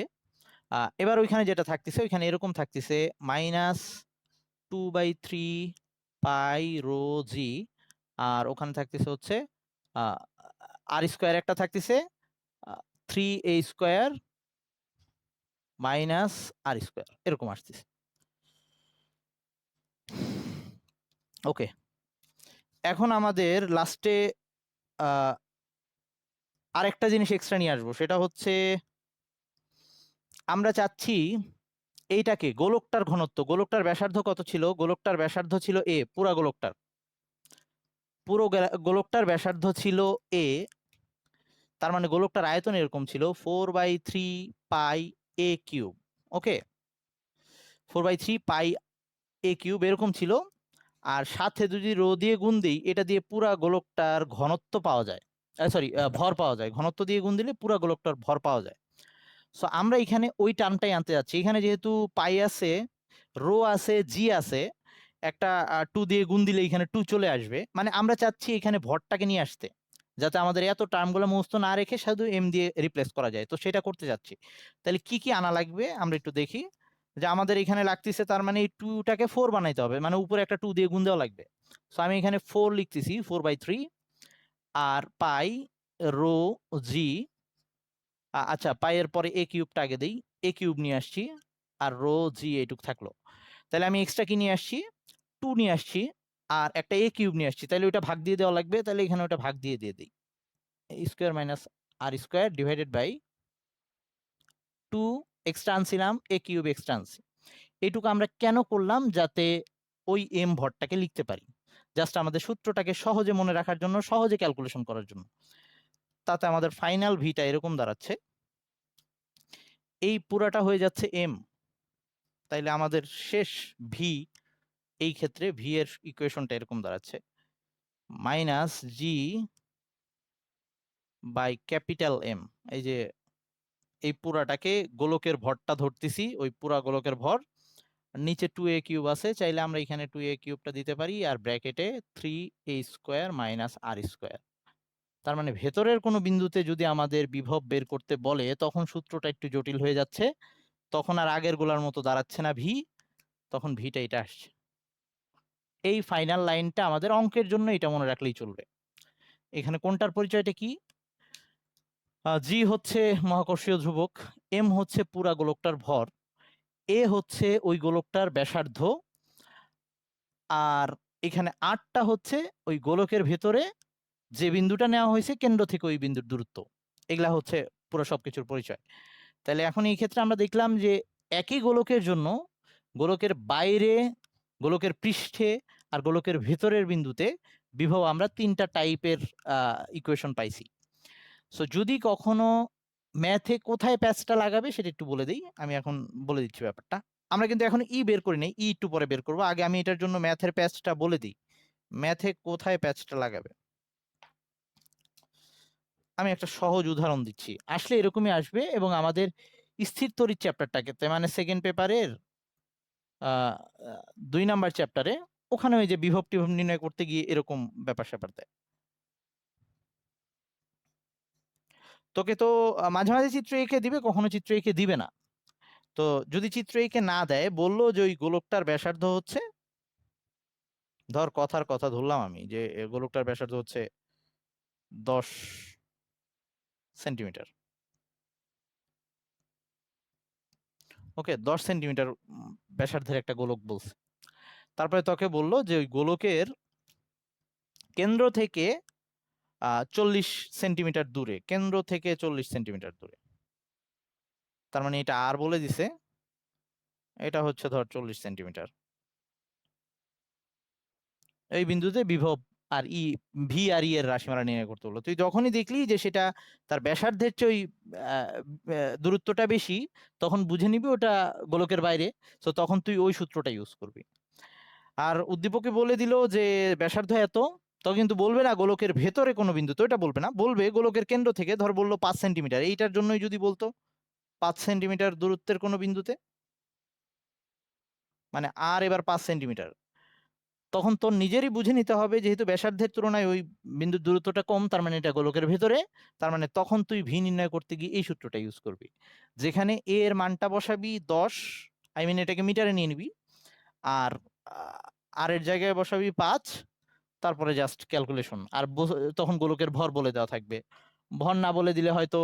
এবার ওইখানে যেটা থাকতেছে, ওইখানে এরকম থাকতেছে -2/3 পাই রো জি, আর ওখানে থাকতেছে হচ্ছে আর স্কোয়ার একটা থাকতেছে 3a² মাইনাস আর স্কোয়ার এরকম আসতেছে। ওকে, এখন আমাদের লাস্টে আরেকটা জিনিস এক্সট্রা নিয়ে আসবো, সেটা হচ্ছে আমরা চাচ্ছি এইটাকে গোলকটার ঘনত্ব, গোলকটার ব্যাসার্ধ কত ছিল, গোলকটার ব্যাসার্ধ ছিল এ, পুরো গোলকটার ব্যাসার্ধ ছিল এ, তার মানে গোলকটার আয়তন এরকম ছিল 4/3 পাই a³ ওকে, 4/3 পাই a³ এরকম ছিল, আর সাথে যদি রো দিয়ে গুণ দিই, এটা দিয়ে পুরা গোলকটার ঘনত্ব পাওয়া যায়, সরি ভর পাওয়া যায়, ঘনত্ব দিয়ে গুণ দিলে পুরা গোলকটার ভর পাওয়া যায়। সো আমরা এখানে ওই টার্মটাই আনতে যাচ্ছি, এখানে যেহেতু পাই আছে, রো আছে, জি আছে, একটা 2 দিয়ে গুণ দিলে এখানে 2 চলে আসবে, মানে আমরা চাচ্ছি এখানে ভরটাকে নিয়ে আসতে, যাতে আমাদের এত টার্মগুলো মুখস্থ না রেখে শুধু এম দিয়ে রিপ্লেস করা যায়, তো সেটা করতে যাচ্ছি। তাহলে কি কি আনা লাগবে আমরা একটু দেখি, যে আমাদের এখানে লাগতেছে, তার মানে এই 2টাকে 4 বানাইতে হবে, মানে উপরে একটা 2 দিয়ে গুণ দেওয়া লাগবে। সো আমি এখানে 4 লিখতেছি, 4/3, আর পাই রো জি, আচ্ছা পাইয়ের পরে a³ আগে দেই, a³ নিয়ে আসছি, আর রো জি এইটুক থাকলো, তাহলে আমি এক্সট্রা কি নিয়ে আসছি, 2 নিয়ে আসছি, আর একটা a³ নিয়ে আসছি, তাহলে ওইটা ভাগ দিয়ে দেওয়া লাগবে, তাহলে এখানে ওটা ভাগ দিয়ে দিই, a² minus r square divided by 2 extra আনছিলাম, a³ এক্সট্রা আনছি। এইটুকু আমরা কেন করলাম, যাতে ওই এম ভরটাকে লিখতে পারি, জাস্ট আমাদের সূত্রটাকে সহজে মনে রাখার জন্য, সহজে ক্যালকুলেশন করার জন্য। তাতে আমাদের ফাইনাল ভিটা এরকম দাঁড়াচ্ছে, এই পুরাটা হয়ে যাচ্ছে এম, তাইলে আমাদের শেষ ভি, এই ক্ষেত্রে ভি এর ইকুয়েশনটা এরকম দাঁড়াচ্ছে -g বাই ক্যাপিটাল এম। এই যে এই পুরাটাকে গোলকের ভরটা ধরতেছি, ওই পুরা গোলকের ভর, নিচে 2a³ আছে, চাইলে আমরা এখানে 2a³ দিতে পারি, আর ব্র্যাকেটে 3a² মাইনাস আর স্কোয়ার। তার মানে ভেতরের কোনো বিন্দুতে যদি আমাদের বিভব বের করতে বলে, তখন সূত্রটা একটু জটিল হয়ে যাচ্ছে, তখন আর আগের গোলার মতো দাঁড়াচ্ছে না ভি, তখন ভিটা এটা আসছে। এই ফাইনাল লাইনটা আমাদের অঙ্কের জন্য এটা মনে রাখলেই চলবে। এখানে কোনটার পরিচয়টা কি, জি হচ্ছে মহাকর্ষীয় ধ্রুবক, এম হচ্ছে পুরা গোলকটার ভর, এ হচ্ছে ওই গোলকটার ব্যাসার্ধ, আর এখানে 8টা হচ্ছে ওই গোলকের ভেতরে যে বিন্দুটা নেওয়া হয়েছে কেন্দ্র থেকে ওই বিন্দুর দূরত্ব, এগুলা হচ্ছে পুরো সবকিছুর পরিচয়। তাহলে এখন এই ক্ষেত্রে আমরা দেখলাম যে একই গোলকের জন্য গোলকের বাইরে, গোলকের পৃষ্ঠে আর গোলকের ভেতরের বিন্দুতে বিভব আমরা 3টা টাইপের ইকুয়েশন পাইছি। সো যদি কখনো ম্যাথে কোথায় প্যাচটা লাগাবে সেটা একটু বলে দিই, আমি এখন বলে দিচ্ছি ব্যাপারটা। আমরা কিন্তু এখন ই বের করি নাই, ই একটু পরে বের করবো, আগে আমি এটার জন্য ম্যাথের প্যাচটা বলে দিই। ম্যাথে কোথায় প্যাচটা লাগাবে আমি একটা সহজ উদাহরণ দিচ্ছি, আসলে এরকমই আসবে। এবং আমাদের স্থির তড়িৎ চ্যাপ্টারটাকে, মানে সেকেন্ড পেপারের 2 নাম্বার চ্যাপ্টারে, ওখানে ওই যে বিভব টিভব নির্ণয় করতে গিয়ে এরকম ব্যাপার স্যাপার দেয়। তোকে তো মাঝে মাঝে চিত্র এঁকে দিবে, কখনো চিত্র এঁকে দিবে না। তো যদি চিত্র এঁকে না দেয়, বললো যে ওই গোলকটার ব্যাসার্ধ হচ্ছে, ধর কথার কথা ধরলাম আমি যে গোলকটার ব্যাসার্ধ হচ্ছে 10 সেন্টিমিটার। ওকে, 10 সেন্টিমিটার ব্যাসার্ধের একটা গোলক বলছে। তারপরে তোকে বললো যে ওই গোলকের কেন্দ্র থেকে 40 সেন্টিমিটার দূরে, কেন্দ্র থেকে 40 সেন্টিমিটার দূরে, তার মানে এটা আর বলে দিছে, এটা হচ্ছে ধর 40 সেন্টিমিটার। এই বিন্দুতে বিভব আর ই, ভি আর ই এর রাশিমালা নির্ণয় করতে হলো। তুই যখনই দেখলি যে সেটা তার ব্যাসার্ধের চেয়ে ওই দূরত্বটা বেশি, তখন বুঝে নিবি ওটা গোলকের বাইরে। তো তখন তুই ওই সূত্রটা ইউজ করবি। আর উদ্দীপকে বলে দিল যে ব্যাসার্ধ এত, তো কিন্তু বলবে না গোলকের ভেতরে কোনো বিন্দু, তো এটা বলবে না, বলবে গোলকের কেন্দ্র থেকে, ধর বললো 5 সেন্টিমিটার, এইটার জন্যই যদি বলতো 5 সেন্টিমিটার দূরত্বের কোনো বিন্দুতে, মানে আর এবার 5 সেন্টিমিটার, তখন তোর নিজেরই বুঝে নিতে হবে যেহেতু ব্যাসার্ধের তুলনায় ওই বিন্দুর দূরত্বটা কম, তার মানে এটা গোলকের ভেতরে। তার মানে তখন তুই ভি নির্ণয় করতে গিয়ে এই সূত্রটা ইউজ করবি, যেখানে এ এর মানটা বসাবি 10, এটাকে মিটারে নিয়ে নিবি, আর আর এর জায়গায় বসাবি 5, তারপরে জাস্ট ক্যালকুলেশন। আর তখন গোলকের ভর বলে দেওয়া থাকবে, ভর না বলে দিলে হয়তো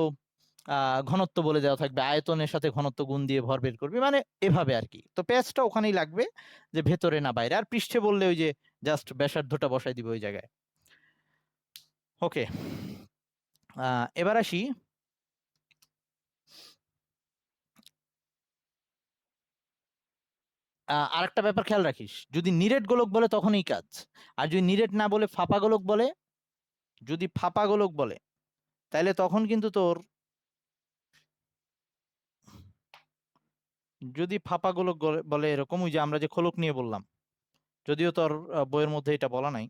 ঘনত্ব বলে দেওয়া থাকবে, আয়তনের সাথে ঘনত্ব গুণ দিয়ে ভর বের করবি, মানে এভাবে আর কি। তো প্যাচটা ওখানেই লাগবে, যে ভেতরে না বাইরে। আর পৃষ্ঠে বললে ওই যে জাস্ট ব্যাসার্ধটা বসাই দিবে ওই জায়গায়। ওকে, এবার আসি আরেকটা ব্যাপার খেয়াল রাখিস, যদি নিরেট গোলক বলে তখন এই কাজ, আর যদি নিরেট না বলে ফাঁপা গোলক বলে, যদি ফাঁপা গোলক বলে তাহলে তখন কিন্তু তোর, যদি ফাঁপা গোলক বলে এরকম, ওই যে আমরা যে খোলক নিয়ে বললাম, যদিও তোর বইয়ের মধ্যে এটা বলা নাই,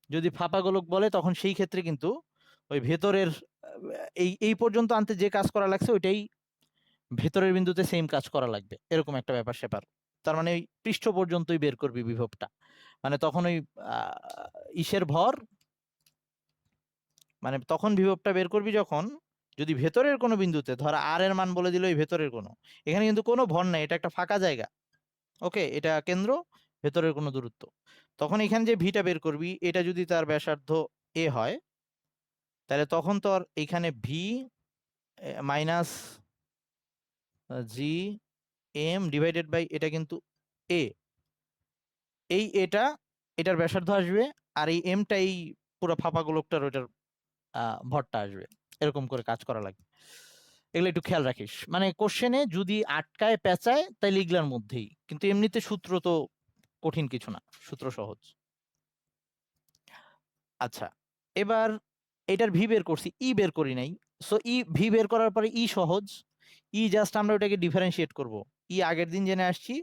যদি ফাঁপা গোলক বলে তখন সেই ক্ষেত্রে কিন্তু ওই ভেতরের এই এই পর্যন্ত আনতে যে কাজ করা লাগছে ওইটাই ভেতরের বিন্দুতে সেম কাজ করা লাগবে, এরকম একটা ব্যাপার স্যাপার। তার মানে ওই পৃষ্ঠ পর্যন্তই বের করবি বিভবটা, মানে তখন ওই ইসের ভর, মানে তখন বিভবটা বের করবি যখন, যদি ভেতরের কোনো বিন্দুতে, ধর আর এর মান বলে দিল এই ভেতরের কোনো, এখানে কিন্তু কোনো ভর নাই, এটা একটা ফাঁকা জায়গা। ওকে, এটা কেন্দ্র, ভেতরের কোনো দূরত্ব, তখন এখানে যে ভিটা বের করবি এটা যদি তার ব্যাসার্ধ এ হয়, তাহলে তখন তোর এখানে V minus G M divided by এটা কিন্তু এ, এই এটার ব্যাসার্ধ আসবে, আর এই এমটা এই পুরো ফাঁপা গোলকটার ওইটার ভরটা আসবে। এরকম করে কাজ করা লাগবে, এগুলো একটু খেয়াল রাখিস। মানে কোশ্চেনে যদি আটকায় পেঁচায় তাইলে এগুলার মধ্যেই, কিন্তু এমনিতে সূত্র তো কঠিন কিছু না, সূত্র সহজ। আচ্ছা, এবার এটার ভি বের করছি, ই বের করি নাই। সো ই ভি বের করার পরে ই সহজ, ই জাস্ট আমরা ওটাকে ডিফারেন্সিয়েট করব। ই আগের দিন জেনে আসছি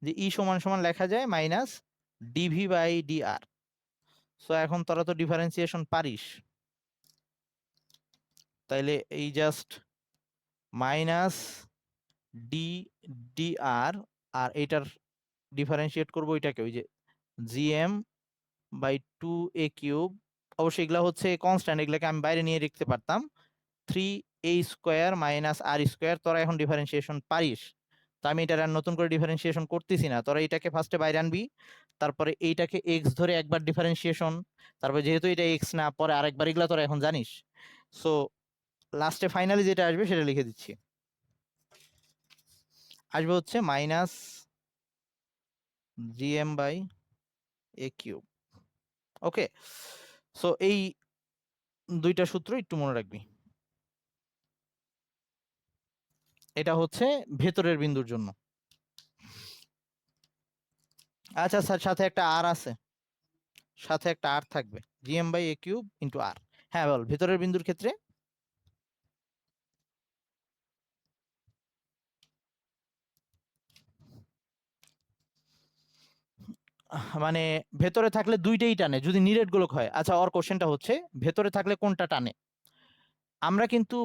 যে ই সমান সমান লেখা যায় minus d V by d r. So এখন তোরা তো ডিফারেন্সিয়েশন পারিস, তাইলে এই just minus d d r, আর এটার ডিফারেন্সিয়েট করবো এটাকে, ওই যে জিএম বাই 2a কিউব। অবশ্যই এগুলা হচ্ছে কনস্ট্যান্ট, এগুলাকে আমি বাইরে নিয়ে লিখতে পারতাম, 3a² মাইনাস r²। তোরা এখন ডিফারেন্সিয়েশন পারিস, তো আমি এটা আর নতুন করে ডিফারেন্সিয়েশন করতেছি না। তোরা এটাকে ফার্স্টে বাইরে আনবি, তারপরে এইটাকে এক্স ধরে একবার ডিফারেন্সিয়েশন, তারপরে যেহেতু এটা এক্স না পরে আরেকবার, এগুলা তোরা এখন জানিস। সো লাস্টে ফাইনালি যেটা আসবে সেটা লিখে দিচ্ছি, আসবে হচ্ছে minus GM by a cube. Okay, so এই দুইটা সূত্র একটু মনে রাখবি। এটা হচ্ছে ভেতরের বিন্দুর জন্য। আচ্ছা স্যার, সাথে একটা আর আছে, সাথে একটা আর থাকবে, gm/a³ × r। হ্যাঁ বল, ভেতরের বিন্দুর ক্ষেত্রে মানে ভেতরে থাকলে দুইটাই টানে যদি নিরেট গোলক হয়। আচ্ছা, ওর কোশ্চেনটা হচ্ছে ভেতরে থাকলে কোনটা টানে। আমরা কিন্তু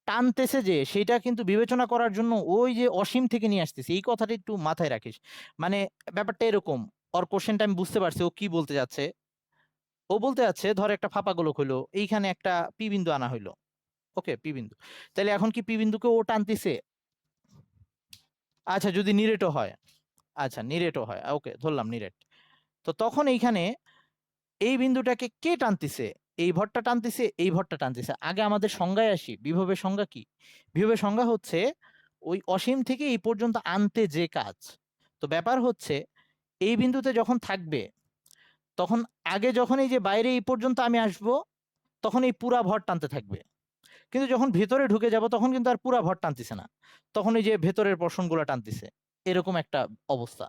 টানতেছে যে সেটা কিন্তু বিবেচনা করার জন্য ওই যে অসীম থেকে নিয়ে আসতেছি, এই কথাটা একটু মাথায় রাখিস। মানে ব্যাপারটা এরকম, ওর কোশ্চেনটা আমি বুঝতে পারছি ও কি বলতে যাচ্ছে। ও বলতে যাচ্ছে ধর একটা ফাঁপা গোলক হইলো, এইখানে একটা পি বিন্দু আনা হইলো। ওকে, পি বিন্দু। তাহলে এখন কি পি বিন্দুকে ও টানতেছে? আচ্ছা, যদি নিরেটও হয়। আচ্ছা, নিরেটও হয়, ওকে ধরলাম নিরেট। তো তখন এইখানে এই বিন্দুটাকে কে টানতেছে? এই ভরটা টানতেছে, এই ভরটা টানতেছে। আগে আমাদের সংজ্ঞায় আসি, বিভবের সংজ্ঞা কি? বিভবের সংজ্ঞা হচ্ছে ওই অসীম থেকে এই পর্যন্ত আনতে যে কাজ। তো ব্যাপার হচ্ছে এই বিন্দুতে যখন থাকবে তখন আগে যখন এই যে বাইরে এই পর্যন্ত আমি আসব তখন এই পুরা ভর টানতে থাকবে, কিন্তু যখন ভেতরে ঢুকে যাব তখন কিন্তু আর পুরা ভর টানতেছে না, তখন এই যে ভেতরের পোর্শনগুলো টানতেছে। এরকম একটা অবস্থা,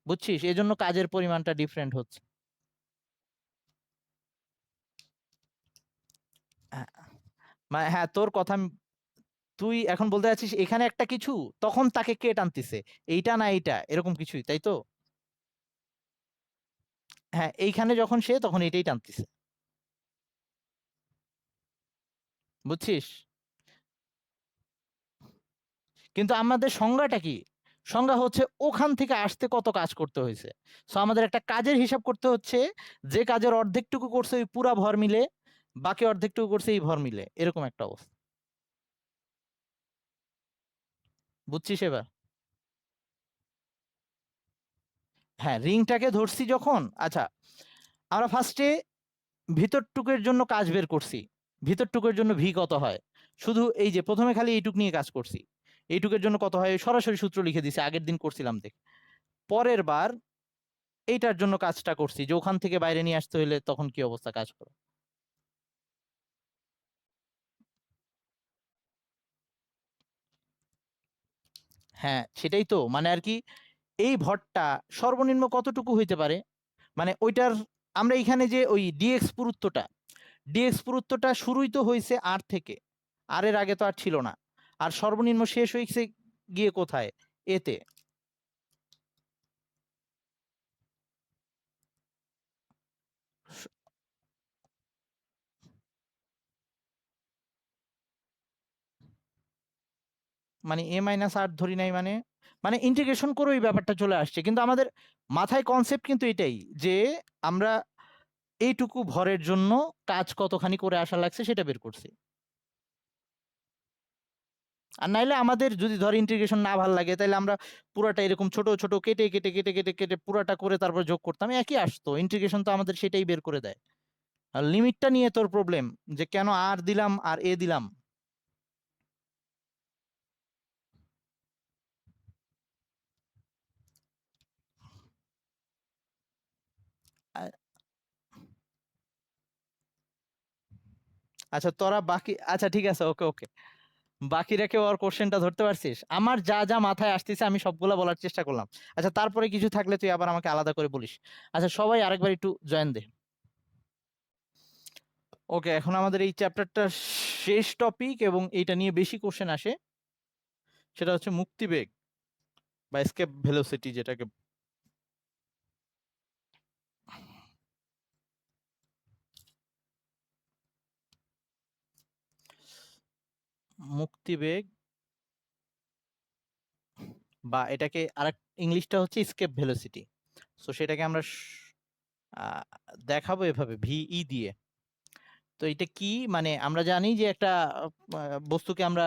বুঝছিস? এই জন্য কাজের পরিমাণটা ডিফারেন্ট হচ্ছে। হ্যাঁ, হ্যাঁ তোর কথা তুই এখন বলতে চাচ্ছিস এখানে একটা কিছু, তখন তাকে কে টানতেছে, এইটা না এইটা, এরকম কিছুই, তাই তো? হ্যাঁ, এইখানে যখন সে তখন এটাই টানতেছে, বুঝছিস? কিন্তু আমাদের সংজ্ঞাটা কি? সংজ্ঞা হচ্ছে ওখান থেকে আসতে কত কাজ করতে হয়েছে। সো আমাদের একটা কাজের হিসাব করতে হচ্ছে, যে কাজের অর্ধেকটুকু করছে ওই পুরা ভর মিলে, বাকি অর্ধেকটুকু করছে এই ভর মিলে, এরকম একটা অবস্থা। বুঝছিস এবার? হ্যাঁ, রিংটাকে ধরছি যখন। আচ্ছা, আমরা ফার্স্টে ভিতরটুকের জন্য কাজ বের করছি, ভিতরটুকের জন্য ভি কত হয়। শুধু এই যে প্রথমে খালি এইটুক নিয়ে কাজ করছি, এইটুকের জন্য কত হয় সরাসরি সূত্র লিখে দিছি, আগের দিন করছিলাম দেখ। পরের বার এইটার জন্য কাজটা করছি যে ওখান থেকে বাইরে নিয়ে আসতে হলে তখন কি অবস্থা কাজ করে। হ্যাঁ সেটাই তো, মানে আর কি, এই ভরটা সর্বনিম্ন কতটুকু হইতে পারে, মানে ওইটার, আমরা এখানে যে ওই ডিএক্স পুরুত্বটা শুরুই তো হয়েছে আর থেকে, আর এর আগে তো আর ছিল না। আর সর্বনিম্ন শেষ হয়েছে গিয়ে কোথায়? এতে। মানে a - r ধরি নাই মানে, মানে ইন্টিগ্রেশন করে ওই ব্যাপারটা চলে আসছে, কিন্তু আমাদের মাথায় কনসেপ্ট কিন্তু এটাই যে আমরা এইটুকু ভরের জন্য কাজ কতখানি করে আসা লাগছে সেটা বের করছি। আর নাইলে আমাদের যদি ধর ইন্টিগ্রেশন না ভাল লাগে তাহলে আমরা পুরাটা এরকম ছোট ছোট কেটে কেটে কেটে কেটে কেটে পুরাটা করে তারপর যোগ করতাম, একই আসতো। ইন্টিগ্রেশন তো আমাদের সেটাই বের করে দেয়। আর লিমিটটা নিয়ে তোর প্রবলেম, যে কেন আর দিলাম আর এ দিলাম। আ- আচ্ছা তোরা বাকি, আচ্ছা ঠিক আছে, ওকে ওকে, বাকিরা কেউ আর কোশ্চেনটা ধরতে পারছিস? আমার যা যা মাথায় আসতেছে আমি সবগুলা বলার চেষ্টা করলাম। আচ্ছা, তারপরে কিছু থাকলে তুই আবার আমাকে আলাদা করে বলিস। আচ্ছা, সবাই আরেকবার একটু জয়েন দে। ওকে, এখন আমাদের এই চ্যাপ্টারটার শেষ টপিক এবং এইটা নিয়ে বেশি কোশ্চেন আসে, সেটা হচ্ছে মুক্তিবেগ বা এসকেপ ভেলোসিটি যেটাকে। মুক্তিবেগ বা এটাকে আরেক ইংলিশটা হচ্ছে এসকেপ ভেলোসিটি। সো সেটাকে আমরা আহ, দেখাবো এভাবে ভিই দিয়ে। তো এটা কি, মানে আমরা জানি যে একটা বস্তুকে আমরা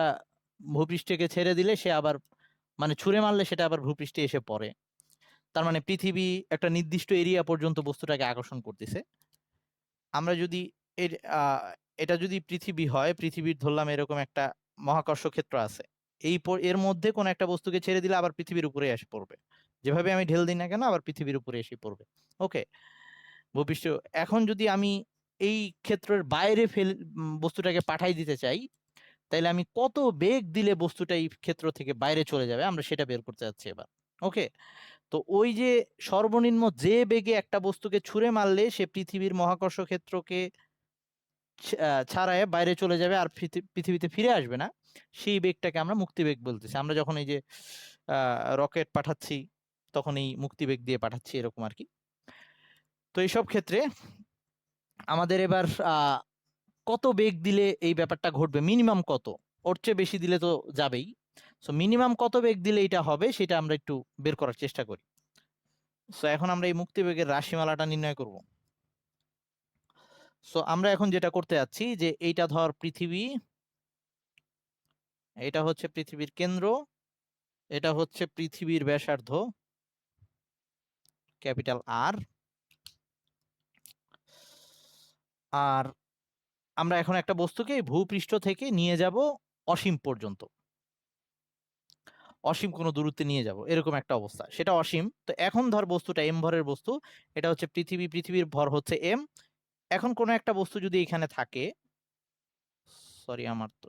ভূপৃষ্ঠকে ছেড়ে দিলে সে আবার, মানে ছুঁড়ে মারলে সেটা আবার ভূপৃষ্ঠে এসে পড়ে। তার মানে পৃথিবী একটা নির্দিষ্ট এরিয়া পর্যন্ত বস্তুটাকে আকর্ষণ করতেছে। আমরা যদি এর এটা যদি পৃথিবী হয়, পৃথিবীর ধরলাম এরকম একটা মহাকর্ষ ক্ষেত্র আছে, এর মধ্যে কোন একটা বস্তুকে ছেড়ে দিলে আবার পৃথিবীর উপরে এসে পড়বে। যেভাবে আমি ঢেল দিই না কেন আবার পৃথিবীর উপরে এসে পড়বে। ওকে, ভূপৃষ্ঠ। এখন যদি আমি এই ক্ষেত্রের বাইরে বস্তুটাকে পাঠাই দিতে চাই, তাইলে আমি কত বেগ দিলে বস্তুটা এই ক্ষেত্র থেকে বাইরে চলে যাবে, আমরা সেটা বের করতে যাচ্ছি এবার। ওকে, তো ওই যে সর্বনিম্ন যে বেগে একটা বস্তুকে ছুঁড়ে মারলে সে পৃথিবীর মহাকর্ষ ক্ষেত্রকে ছাড়ায় বাইরে চলে যাবে আর পৃথিবীতে ফিরে আসবে না, সেই বেগটাকে আমরা মুক্তিবেগ বলতেছি। আমরা যখন এই যে রকেট পাঠাচ্ছি তখন এই মুক্তিবেগ দিয়ে পাঠাচ্ছি এরকম আর কি। তো এইসব ক্ষেত্রে আমাদের এবার কত বেগ দিলে এই ব্যাপারটা ঘটবে, মিনিমাম কত, ওর চেয়ে বেশি দিলে তো যাবেই। সো মিনিমাম কত বেগ দিলে এটা হবে সেটা আমরা একটু বের করার চেষ্টা করি। সো এখন আমরা এই মুক্তিবেগের রাশিমালাটা নির্ণয় করব। সো আমরা এখন যেটা করতে যাচ্ছি যে এইটা ধর পৃথিবী, এটা হচ্ছে পৃথিবীর কেন্দ্র, এটা হচ্ছে পৃথিবীর ব্যাসার্ধ ক্যাপিটাল আর, আর আমরা এখন একটা বস্তুকে ভূপৃষ্ঠ থেকে নিয়ে যাব অসীম পর্যন্ত, অসীম কোনো দূরত্বে নিয়ে যাব এরকম একটা অবস্থা, সেটা অসীম। তো এখন ধর বস্তুটা এম ভরের বস্তু, এটা হচ্ছে পৃথিবী, পৃথিবীর ভর হচ্ছে এম। এখন কোনো একটা বস্তু যদি এখানে থাকে, সরি আমার তো,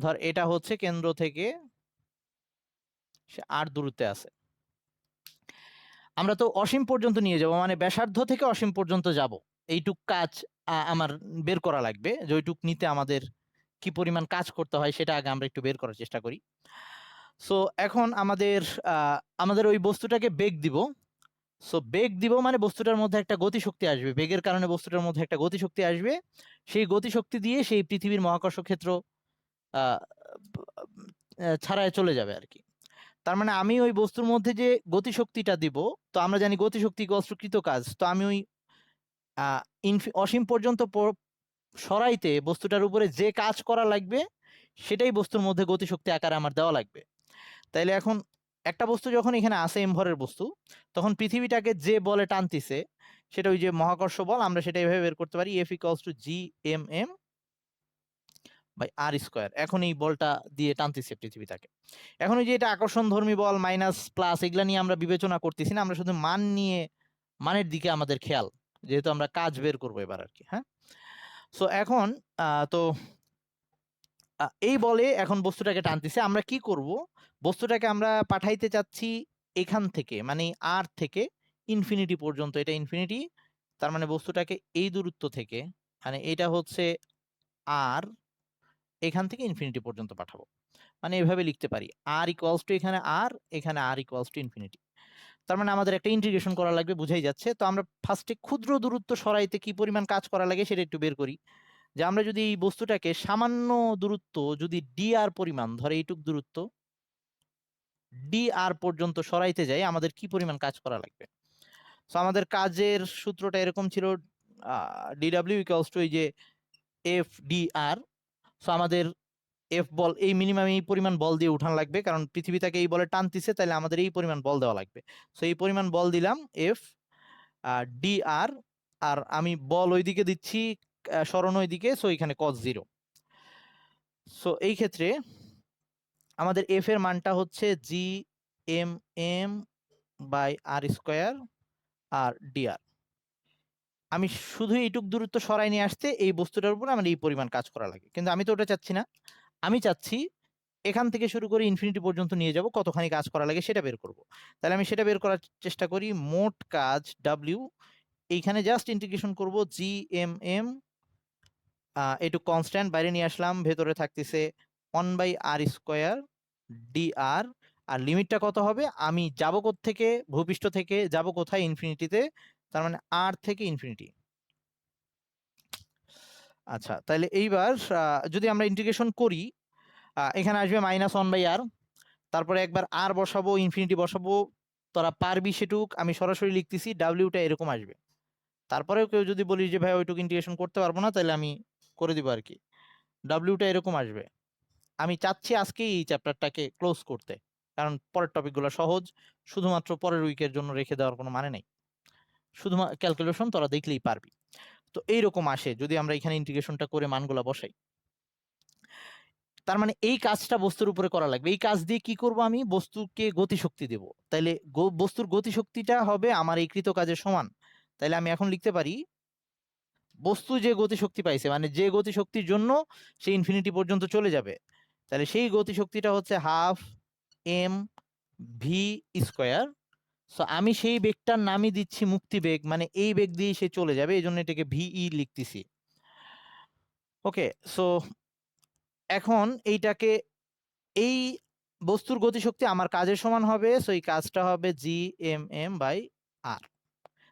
ধর এটা হচ্ছে কেন্দ্র থেকে সে আর দূরত্বে আছে, আমরা তো অসীম পর্যন্ত নিয়ে যাব, মানে ব্যাসার্ধ থেকে অসীম পর্যন্ত যাব, এইটুক কাজ আমার বের করা লাগবে, যে ওইটুক নিতে আমাদের কি পরিমাণ কাজ করতে হয় সেটা আগে আমরা একটু বের করার চেষ্টা করি। সো এখন আমাদের আমাদের ওই বস্তুটাকে বেগ দিব। সো বেগ দিব মানে বস্তুটার মধ্যে একটা গতিশক্তি আসবে, বেগের কারণে বস্তুটার মধ্যে একটা গতিশক্তি আসবে, সেই গতিশক্তি দিয়ে সেই পৃথিবীর মহাকর্ষ ক্ষেত্র ছাড়ায় চলে যাবে আর কি। তার মানে আমি ওই বস্তুর মধ্যে যে গতিশক্তিটা দিব, তো আমরা জানি গতিশক্তি কৃত কাজ, তো আমি ওই অসীম পর্যন্ত সরাইতে বস্তুটার উপরে যে কাজ করা লাগবে সেটাই বস্তুর মধ্যে গতিশক্তি আকারে আমার দেওয়া লাগবে। তাইলে এখন একটা বস্তু যখন এখানে আসে এম ভরের বস্তু, তখন পৃথিবীটাকে যে বলে টানতিছে সেটা ওই যে মহাকর্ষ বল, আমরা সেটা এভাবে বের করতে পারি, F equals to G M M by R square. এখন এই বলটা দিয়ে টানতেছে পৃথিবীটাকে। এখন ওই যে এটা আকর্ষণধর্মী বল মাইনাস প্লাস এগুলা নিয়ে আমরা বিবেচনা করতেছি না, আমরা শুধু মান নিয়ে, মানের দিকে আমাদের খেয়াল, যেহেতু আমরা কাজ বের করবো এবার আর কি। হ্যাঁ, সো এখন তো এই বলে এখন বস্তুটাকে টানতেছে, আমরা কি করব, বস্তুটাকে আমরা পাঠাইতে চাচ্ছি এখান থেকে, মানে আর থেকে ইনফিনিটি পর্যন্ত, এটা ইনফিনিটি, তার মানে বস্তুটাকে এই দূরত্ব থেকে, মানে এটা হচ্ছে আর, এখান থেকে ইনফিনিটি পর্যন্ত পাঠাবো। মানে এভাবে লিখতে পারি আর ইকুয়ালস টু এখানে আর, এখানে আর ইকুয়ালস টু ইনফিনিটি। তার মানে আমাদের একটা ইন্টিগ্রেশন করা লাগবে, বুঝাই যাচ্ছে। তো আমরা ফার্স্টে ক্ষুদ্র দূরত্ব সরাইতে কি পরিমাণ কাজ করা লাগে সেটা একটু বের করি। যে আমরা যদি এই বস্তুটাকে সামান্য দূরত্ব, যদি ডি আর পরিমাণ, ধরে এইটুক দূরত্ব ডি আর পর্যন্ত সরাইতে যাই, আমাদের কি পরিমাণ কাজ করা লাগবে। সো আমাদের কাজের সূত্রটা এরকম ছিল, ডিডাব্লিউ ইকুয়ালস টু এই যে এফ ডি আর। সো আমাদের এফ বল, এই মিনিমাম এই পরিমাণ বল দিয়ে উঠান লাগবে, কারণ পৃথিবীটাকে এই বলে টানতিছে, তাহলে আমাদের এই পরিমাণ বল দেওয়া লাগবে। সো এই পরিমাণ বল দিলাম এফ ডি আর, আর আমি বল ওইদিকে দিচ্ছি, সরণ ওইদিকে, সো এখানে কস 0। সো এই ক্ষেত্রে আমাদের এফ এর মানটা হচ্ছে G M M by R square আর ডিআর। আমি শুধু এইটুক দূরত্ব সরাই নিয়ে আসতে এই বস্তুটার উপর আমার এই পরিমাণ কাজ করা লাগে, কিন্তু আমি তো ওটা চাচ্ছি না, আমি চাচ্ছি এখান থেকে শুরু করে ইনফিনিটি পর্যন্ত নিয়ে যাব, কতখানি কাজ করা লাগে সেটা বের করব। তাহলে আমি সেটা বের করার চেষ্টা করি, মোট কাজ ডাব্লিউ, এইখানে জাস্ট ইন্টিগ্রেশন করব জি এম এম, একটু কনস্ট্যান্ট বাইরে নিয়ে আসলাম, ভেতরে থাকতেছে 1/r² dr, আর লিমিটটা কত হবে, আমি যাব থেকে ভূপৃষ্ঠ থেকে যাব কোথায়, ইনফিনিটিতে, তার মানে আর থেকে ইনফিনিটি। আচ্ছা, তাহলে এইবার যদি আমরা ইন্টিগ্রেশন করি, এখানে আসবে -1/r, তারপরে একবার আর বসাবো, ইনফিনিটি বসাবো, তোরা পারবি সেটুক, আমি সরাসরি লিখতেছি, ডাব্লিউটা এরকম আসবে। তারপরেও কেউ যদি বলি যে ভাই ওইটুকু ইন্টিগ্রেশন করতে পারবো না, তাহলে আমি করে দিব আর কি, ডাব্লিউটা এরকম আসবে। আমি চাচ্ছি আজকেই এই চ্যাপ্টারটাকে ক্লোজ করতে, কারণ পরের টপিকগুলো সহজ, শুধুমাত্র পরের উইকের জন্য রেখে দেওয়ার কোনো মানে নেই, শুধুমাত্র ক্যালকুলেশন তোরা দেখলেই পারবি। তো এইরকম আসে যদি আমরা এখানে ইন্টিগ্রেশনটা করে মানগুলা বসাই। তার মানে এই কাজটা বস্তুর উপরে করা লাগবে, এই কাজ দিয়ে কি করব, আমি বস্তুকে গতিশক্তি দেব, তাইলে বস্তুর গতিশক্তিটা হবে আমার এই কৃত কাজের সমান। তাইলে আমি এখন লিখতে পারি বস্তু যে গতিশক্তি পাইছে, মানে যে গতিশক্তির জন্য সে ইনফিনিটি পর্যন্ত চলে যাবে, তাহলে সেই গতিশক্তিটা হচ্ছে half M V square. So আমি সেই বেগটার নামই দিচ্ছি মুক্তি বেগ, মানে এই বেগ দিয়ে সে চলে যাবে, এই জন্য এটাকে ভিই লিখতেছি। ওকে, সো এখন এইটাকে, এই বস্তুর গতিশক্তি আমার কাজের সমান হবে, সো এই কাজটা হবে জি এম এম বাই আর।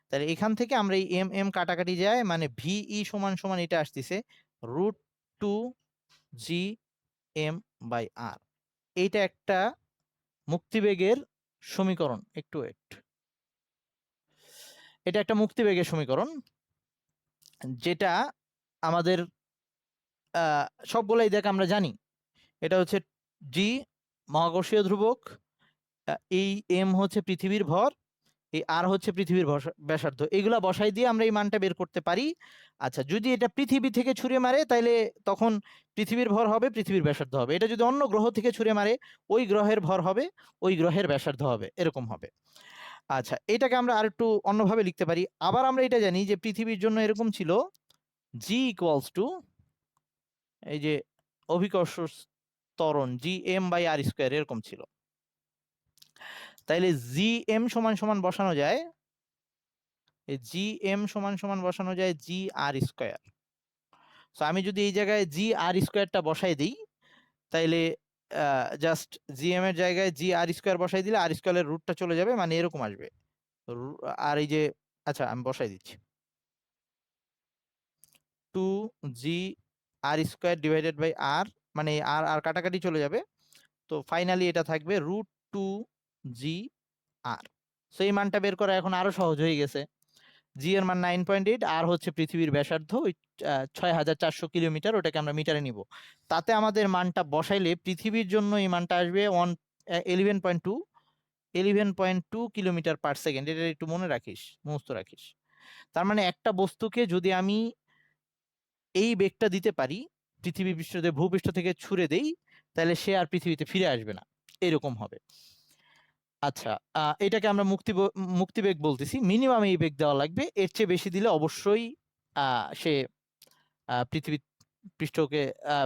তাহলে এখান থেকে আমরা এই এম এম কাটাকাটি যায়, মানে ভিই সমান সমান এটা আসতেছে √2 জি এম বাই আর। এইটা একটা মুক্তিবেগের সমীকরণ। একটু ওয়েট, এটা একটা মুক্তিবেগের সমীকরণ, যেটা আমাদের সবগুলাই দেখ আমরা জানি। এটা হচ্ছে জি মহাকর্ষীয় ধ্রুবক, এই এম হচ্ছে পৃথিবীর ভর, এই আর হচ্ছে পৃথিবীর ব্যাসার্ধ, এগুলা বসাই দিয়ে আমরা এই মানটা বের করতে পারি। আচ্ছা, যদি এটা পৃথিবী থেকে ছুঁড়ে মারে তাইলে তখন পৃথিবীর ভর হবে, পৃথিবীর ব্যাসার্ধ হবে। এটা যদি অন্য গ্রহ থেকে ছুঁড়ে মারে, ওই গ্রহের ভর হবে, ওই গ্রহের ব্যাসার্ধ হবে, এরকম হবে। আচ্ছা, এটাকে আমরা আর একটু অন্যভাবে লিখতে পারি। আবার আমরা এটা জানি যে পৃথিবীর জন্য এরকম ছিল, জি ইকুয়ালস টু এই যে অভিকর্ষ ত্বরণ G M by R square, এরকম ছিল। তাইলে জি এম সমান সমান বসানো যায়, জি এম সমান সমান বসানো যায় জি আর স্কোয়ার। সো আমি যদি এই জায়গায় জি আর স্কোয়ারটা বসাই দিই, তাইলে জাস্ট জি এম এর জায়গায় জি আর স্কোয়ার বসাই দিলে আর স্কোয়ারের রুটটা চলে যাবে, মানে এরকম আসবে। আর এই যে, আচ্ছা আমি বসাই দিচ্ছি, 2 জি আর স্কোয়ার ডিভাইডেড বাই আর, মানে আর আর কাটাকাটি চলে যাবে। তো ফাইনালি এটা থাকবে √2 জি আর। সো এই মানটা বের করা এখন আরো সহজ হয়ে গেছে। জি এর মান 9.8, আর হচ্ছে পৃথিবীর ব্যাসার্ধ ওই 6400 কিলোমিটার, ওটাকে আমরা মিটারে নিব। তাতে আমাদের মানটা বসাইলে পৃথিবীর জন্য এই মানটা আসবে 11.2 কিলোমিটার পার সেকেন্ড। এটা একটু মনে রাখিস, মুখস্থ রাখিস। তার মানে একটা বস্তুকে যদি আমি এই বেগটা দিতে পারি, পৃথিবী পৃষ্ঠতে ভূপৃষ্ঠ থেকে ছুড়ে দেই, তাহলে সে আর পৃথিবীতে ফিরে আসবে না, এরকম হবে। আচ্ছা, এটাকে আমরা মুক্তিবেগ বলতেছি। মিনিমাম এই বেগ দেওয়া লাগবে, এর চেয়ে বেশি দিলে অবশ্যই সে পৃথিবী পৃষ্ঠকে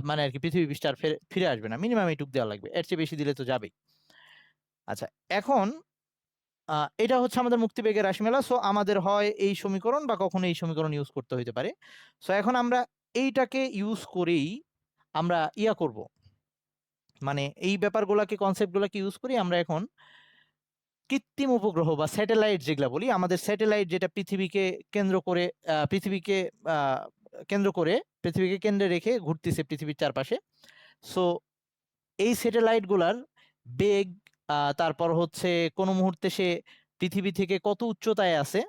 মানে আর কি পৃথিবী পৃষ্ঠ আর ফিরে আসবে না। মিনিমাম এইটুক দেওয়া লাগবে, এর চেয়ে বেশি দিলে তো যাবেই। আচ্ছা, এখন এটা হচ্ছে আমাদের মুক্তিবেগের রাশিমালা। সো আমাদের হয় এই সমীকরণ বা কখনো এই সমীকরণ ইউজ করতে হইতে পারে। সো এখন আমরা এইটাকে ইউজ করেই আমরা ইয়া করব, মানে এই ব্যাপারগুলোকে, কনসেপ্টগুলোকে ইউজ করি আমরা এখন কৃত্রিম উপগ্রহ বা স্যাটেলাইট যেগুলা বলি, আমাদের স্যাটেলাইট যেটা পৃথিবীকে কেন্দ্র করে, পৃথিবীকে আহ, কেন্দ্র করে, পৃথিবীকে কেন্দ্রে রেখে ঘুরতেছে পৃথিবীর চারপাশে। সো এই স্যাটেলাইট গুলার বেগ, তারপর হচ্ছে কোনো মুহূর্তে সে পৃথিবী থেকে কত উচ্চতায় আছে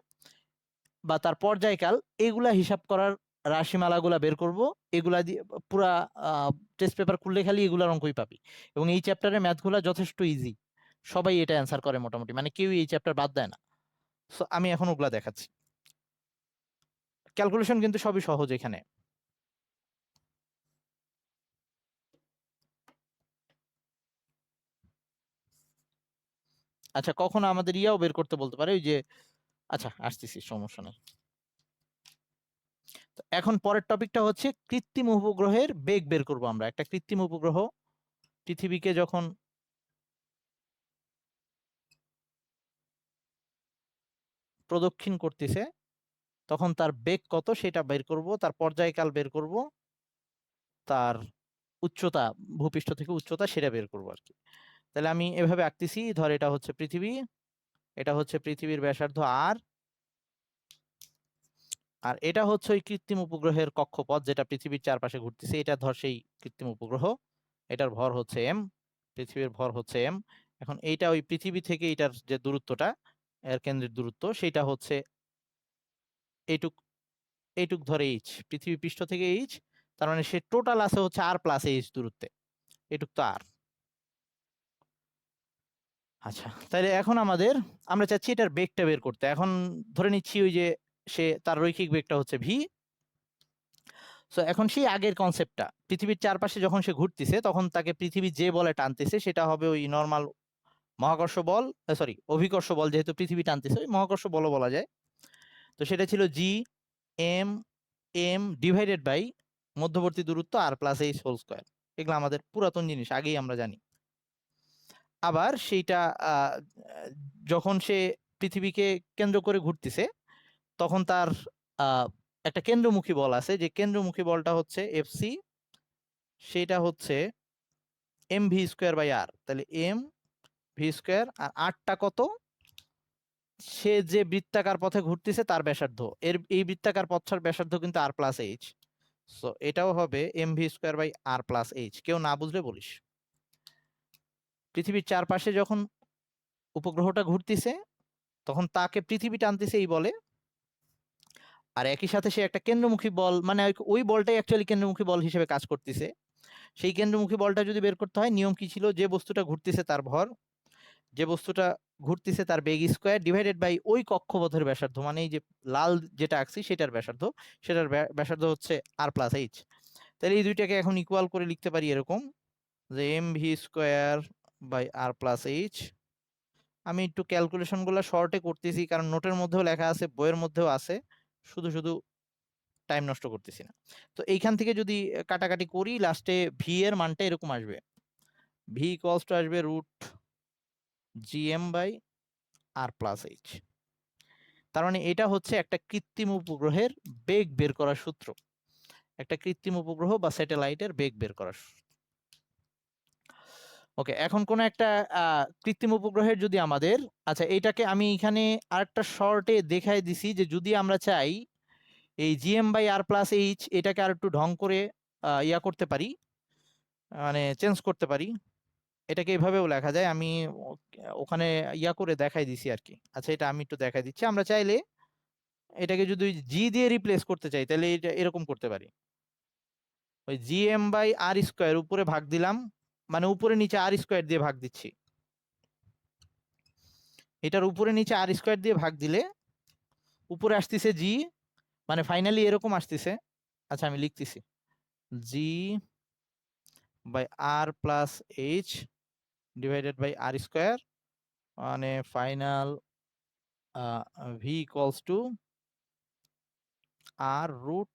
বা তার পর্যায়কাল, এগুলা হিসাব করার রাশিমালাগুলা বের করব। এগুলা দিয়ে পুরা টেস্ট পেপার খুললে খালি এগুলার অঙ্কই পাবি। এবং এই চ্যাপ্টারের ম্যাথগুলা যথেষ্ট ইজি, সবাই এটা অ্যান্সার করে মোটামুটি, মানে কেউ এই চ্যাপ্টার বাদ দেয় না। সো আমি এখন ওগুলা দেখাচ্ছি। ক্যালকুলেশন কিন্তু সবই সহজ এখানে। আচ্ছা, কখনো আমাদের ইয়াও বের করতে বলতে পারে, ওই যে, আচ্ছা আসতেছি, সমস্যা নেই। এখন পরের টপিকটা হচ্ছে কৃত্রিম উপগ্রহের বেগ বের করব আমরা। একটা কৃত্রিম উপগ্রহ পৃথিবীকে যখন প্রদক্ষিণ করতেছে তখন তার বেগ কত সেটা বের করব, তার পর্যায়কাল বের করব, তার উচ্চতা, ভূপৃষ্ঠ থেকে উচ্চতা সেটা বের করব আর কি। তাহলে আমি এভাবে আঁকতেছি, ধর এটা হচ্ছে পৃথিবী, এটা হচ্ছে পৃথিবীর ব্যাসার্ধ আর, আর এটা হচ্ছে ওই কৃত্রিম উপগ্রহের কক্ষপথ যেটা পৃথিবীর চারপাশে ঘুরতেছে। এটা ধর সেই কৃত্রিম উপগ্রহ, এটার ভর হচ্ছে এম, পৃথিবীর ভর হচ্ছে এম। এখন এইটা ওই পৃথিবী থেকে এটার যে দূরত্বটা, এর কেন্দ্রের দূরত্ব, সেটা হচ্ছে এইটুক, এইটুক ধরে এইচ, পৃথিবী পৃষ্ঠ থেকে এইচ। তার মানে সে টোটাল আছে হচ্ছে আর প্লাস এইচ দূরত্বে, এটুক তো আর। আচ্ছা, তাহলে এখন আমরা চাচ্ছি এটার বেগটা বের করতে। এখন ধরে নিচ্ছি ওই যে সে, তার রৈখিক বেগটা হচ্ছে ভি। সো এখন সেই আগের কনসেপ্টটা, পৃথিবীর চারপাশে যখন সে ঘুরতেছে তখন তাকে পৃথিবী যে বলে টানতেছে সেটা হবে ওই নর্মাল মহাকর্ষ বল, সরি অভিকর্ষ বল, যেহেতু পৃথিবী টানতেছে ওই মহাকর্ষ বলও বলা যায়। তো সেটা ছিল G M M divided by মধ্যবর্তী দূরত্ব R plus H whole square, এগুলো আমাদের পুরাতন জিনিস, আগেই আমরা জানি। আবার সেইটা যখন সে পৃথিবীকে কেন্দ্র করে ঘুরতেছে, তখন তার আহ, একটা কেন্দ্রমুখী বল আছে, যে কেন্দ্রমুখী বলটা হচ্ছে এফসি, সেটা হচ্ছে এম ভি স্কোয়ার বাই আর। তাহলে এম ভি স্কোয়ার, আর আরটা কত? সে যে বৃত্তাকার পথে ঘুরতেছে তার ব্যাসার্ধ, এই বৃত্তাকার পথটার ব্যাসার্ধ কিন্তু আর প্লাস এইচ। সো এটাও হবে M V square by R plus H. কেউ না বুঝলে বলিস। পৃথিবীর চারপাশে যখন উপগ্রহটা ঘুরতেছে, তখন তাকে পৃথিবী টানতেছে এই বলে, আর একই সাথে সে একটা কেন্দ্রমুখী বল, মানে ওই বলটাই অ্যাকচুয়ালি কেন্দ্রমুখী বল হিসেবে কাজ করতেছে। সেই কেন্দ্রমুখী বলটা যদি বের করতে হয়, নিয়ম কি ছিল? যে বস্তুটা ঘুরতেছে তার ভর, যে বস্তুটা ঘুরতেছে তার বেগ স্কোয়ার ডিভাইডেড বাই ওই কক্ষপথের ব্যাসার্ধ, মানে এই যে লাল যেটা আঁকছি সেটার ব্যাসার্ধ, সেটার ব্যাসার্ধ হচ্ছে আর প্লাস এইচ। তাহলে এই দুইটাকে এখন ইকুয়াল করে লিখতে পারি এরকম, যে M V square by R plus H. আমি একটু ক্যালকুলেশন গুলো শর্টে করতেছি, কারণ নোটের মধ্যেও লেখা আছে, বইয়ের মধ্যেও আছে, শুধু শুধু টাইম নষ্ট করতেছি না। তো এইখান থেকে যদি কাটাকাটি করি, লাস্টে ভি এর মানটা এরকম আসবে, ভি ইকুয়ালস টু আসবে root G M by R plus H. তার মানে এটা হচ্ছে একটা কৃত্রিম উপগ্রহের বেগ বের করার সূত্র, একটা কৃত্রিম উপগ্রহ বা স্যাটেলাইটের বেগ বের করার সূত্র। ওকে, এখন কোন একটা কৃত্রিম উপগ্রহের যদি আমাদের, আচ্ছা এটাকে আমি এখানে আরেকটা শর্টে দেখাই দিছি, যে যদি আমরা চাই এই G M by R plus H এটাকে আর একটু ঢং করে ইয়া করতে পারি, মানে চেঞ্জ করতে পারি, এটাকে এভাবেও লেখা যায়। আমি ওখানে ইয়া করে দেখাই দিছি আর কি। আচ্ছা এটা আমি একটু দেখাই দিচ্ছি। আমরা চাইলে এটাকে যদি জি দিয়ে রিপ্লেস করতে চাই, তাহলে এটা এরকম করতে পারি, ওই G M by R square উপরে ভাগ দিলাম, মানে উপরে নিচে আর স্কোয়ার দিয়ে ভাগ দিচ্ছি, এটার উপরে নিচে আর স্কোয়ার দিয়ে ভাগ দিলে উপরে আসতেছে জি, মানে ফাইনালি এরকম আসতেছে। আচ্ছা আমি লিখতেছি, G by R plus H divided by R square, মানে final V equals to R root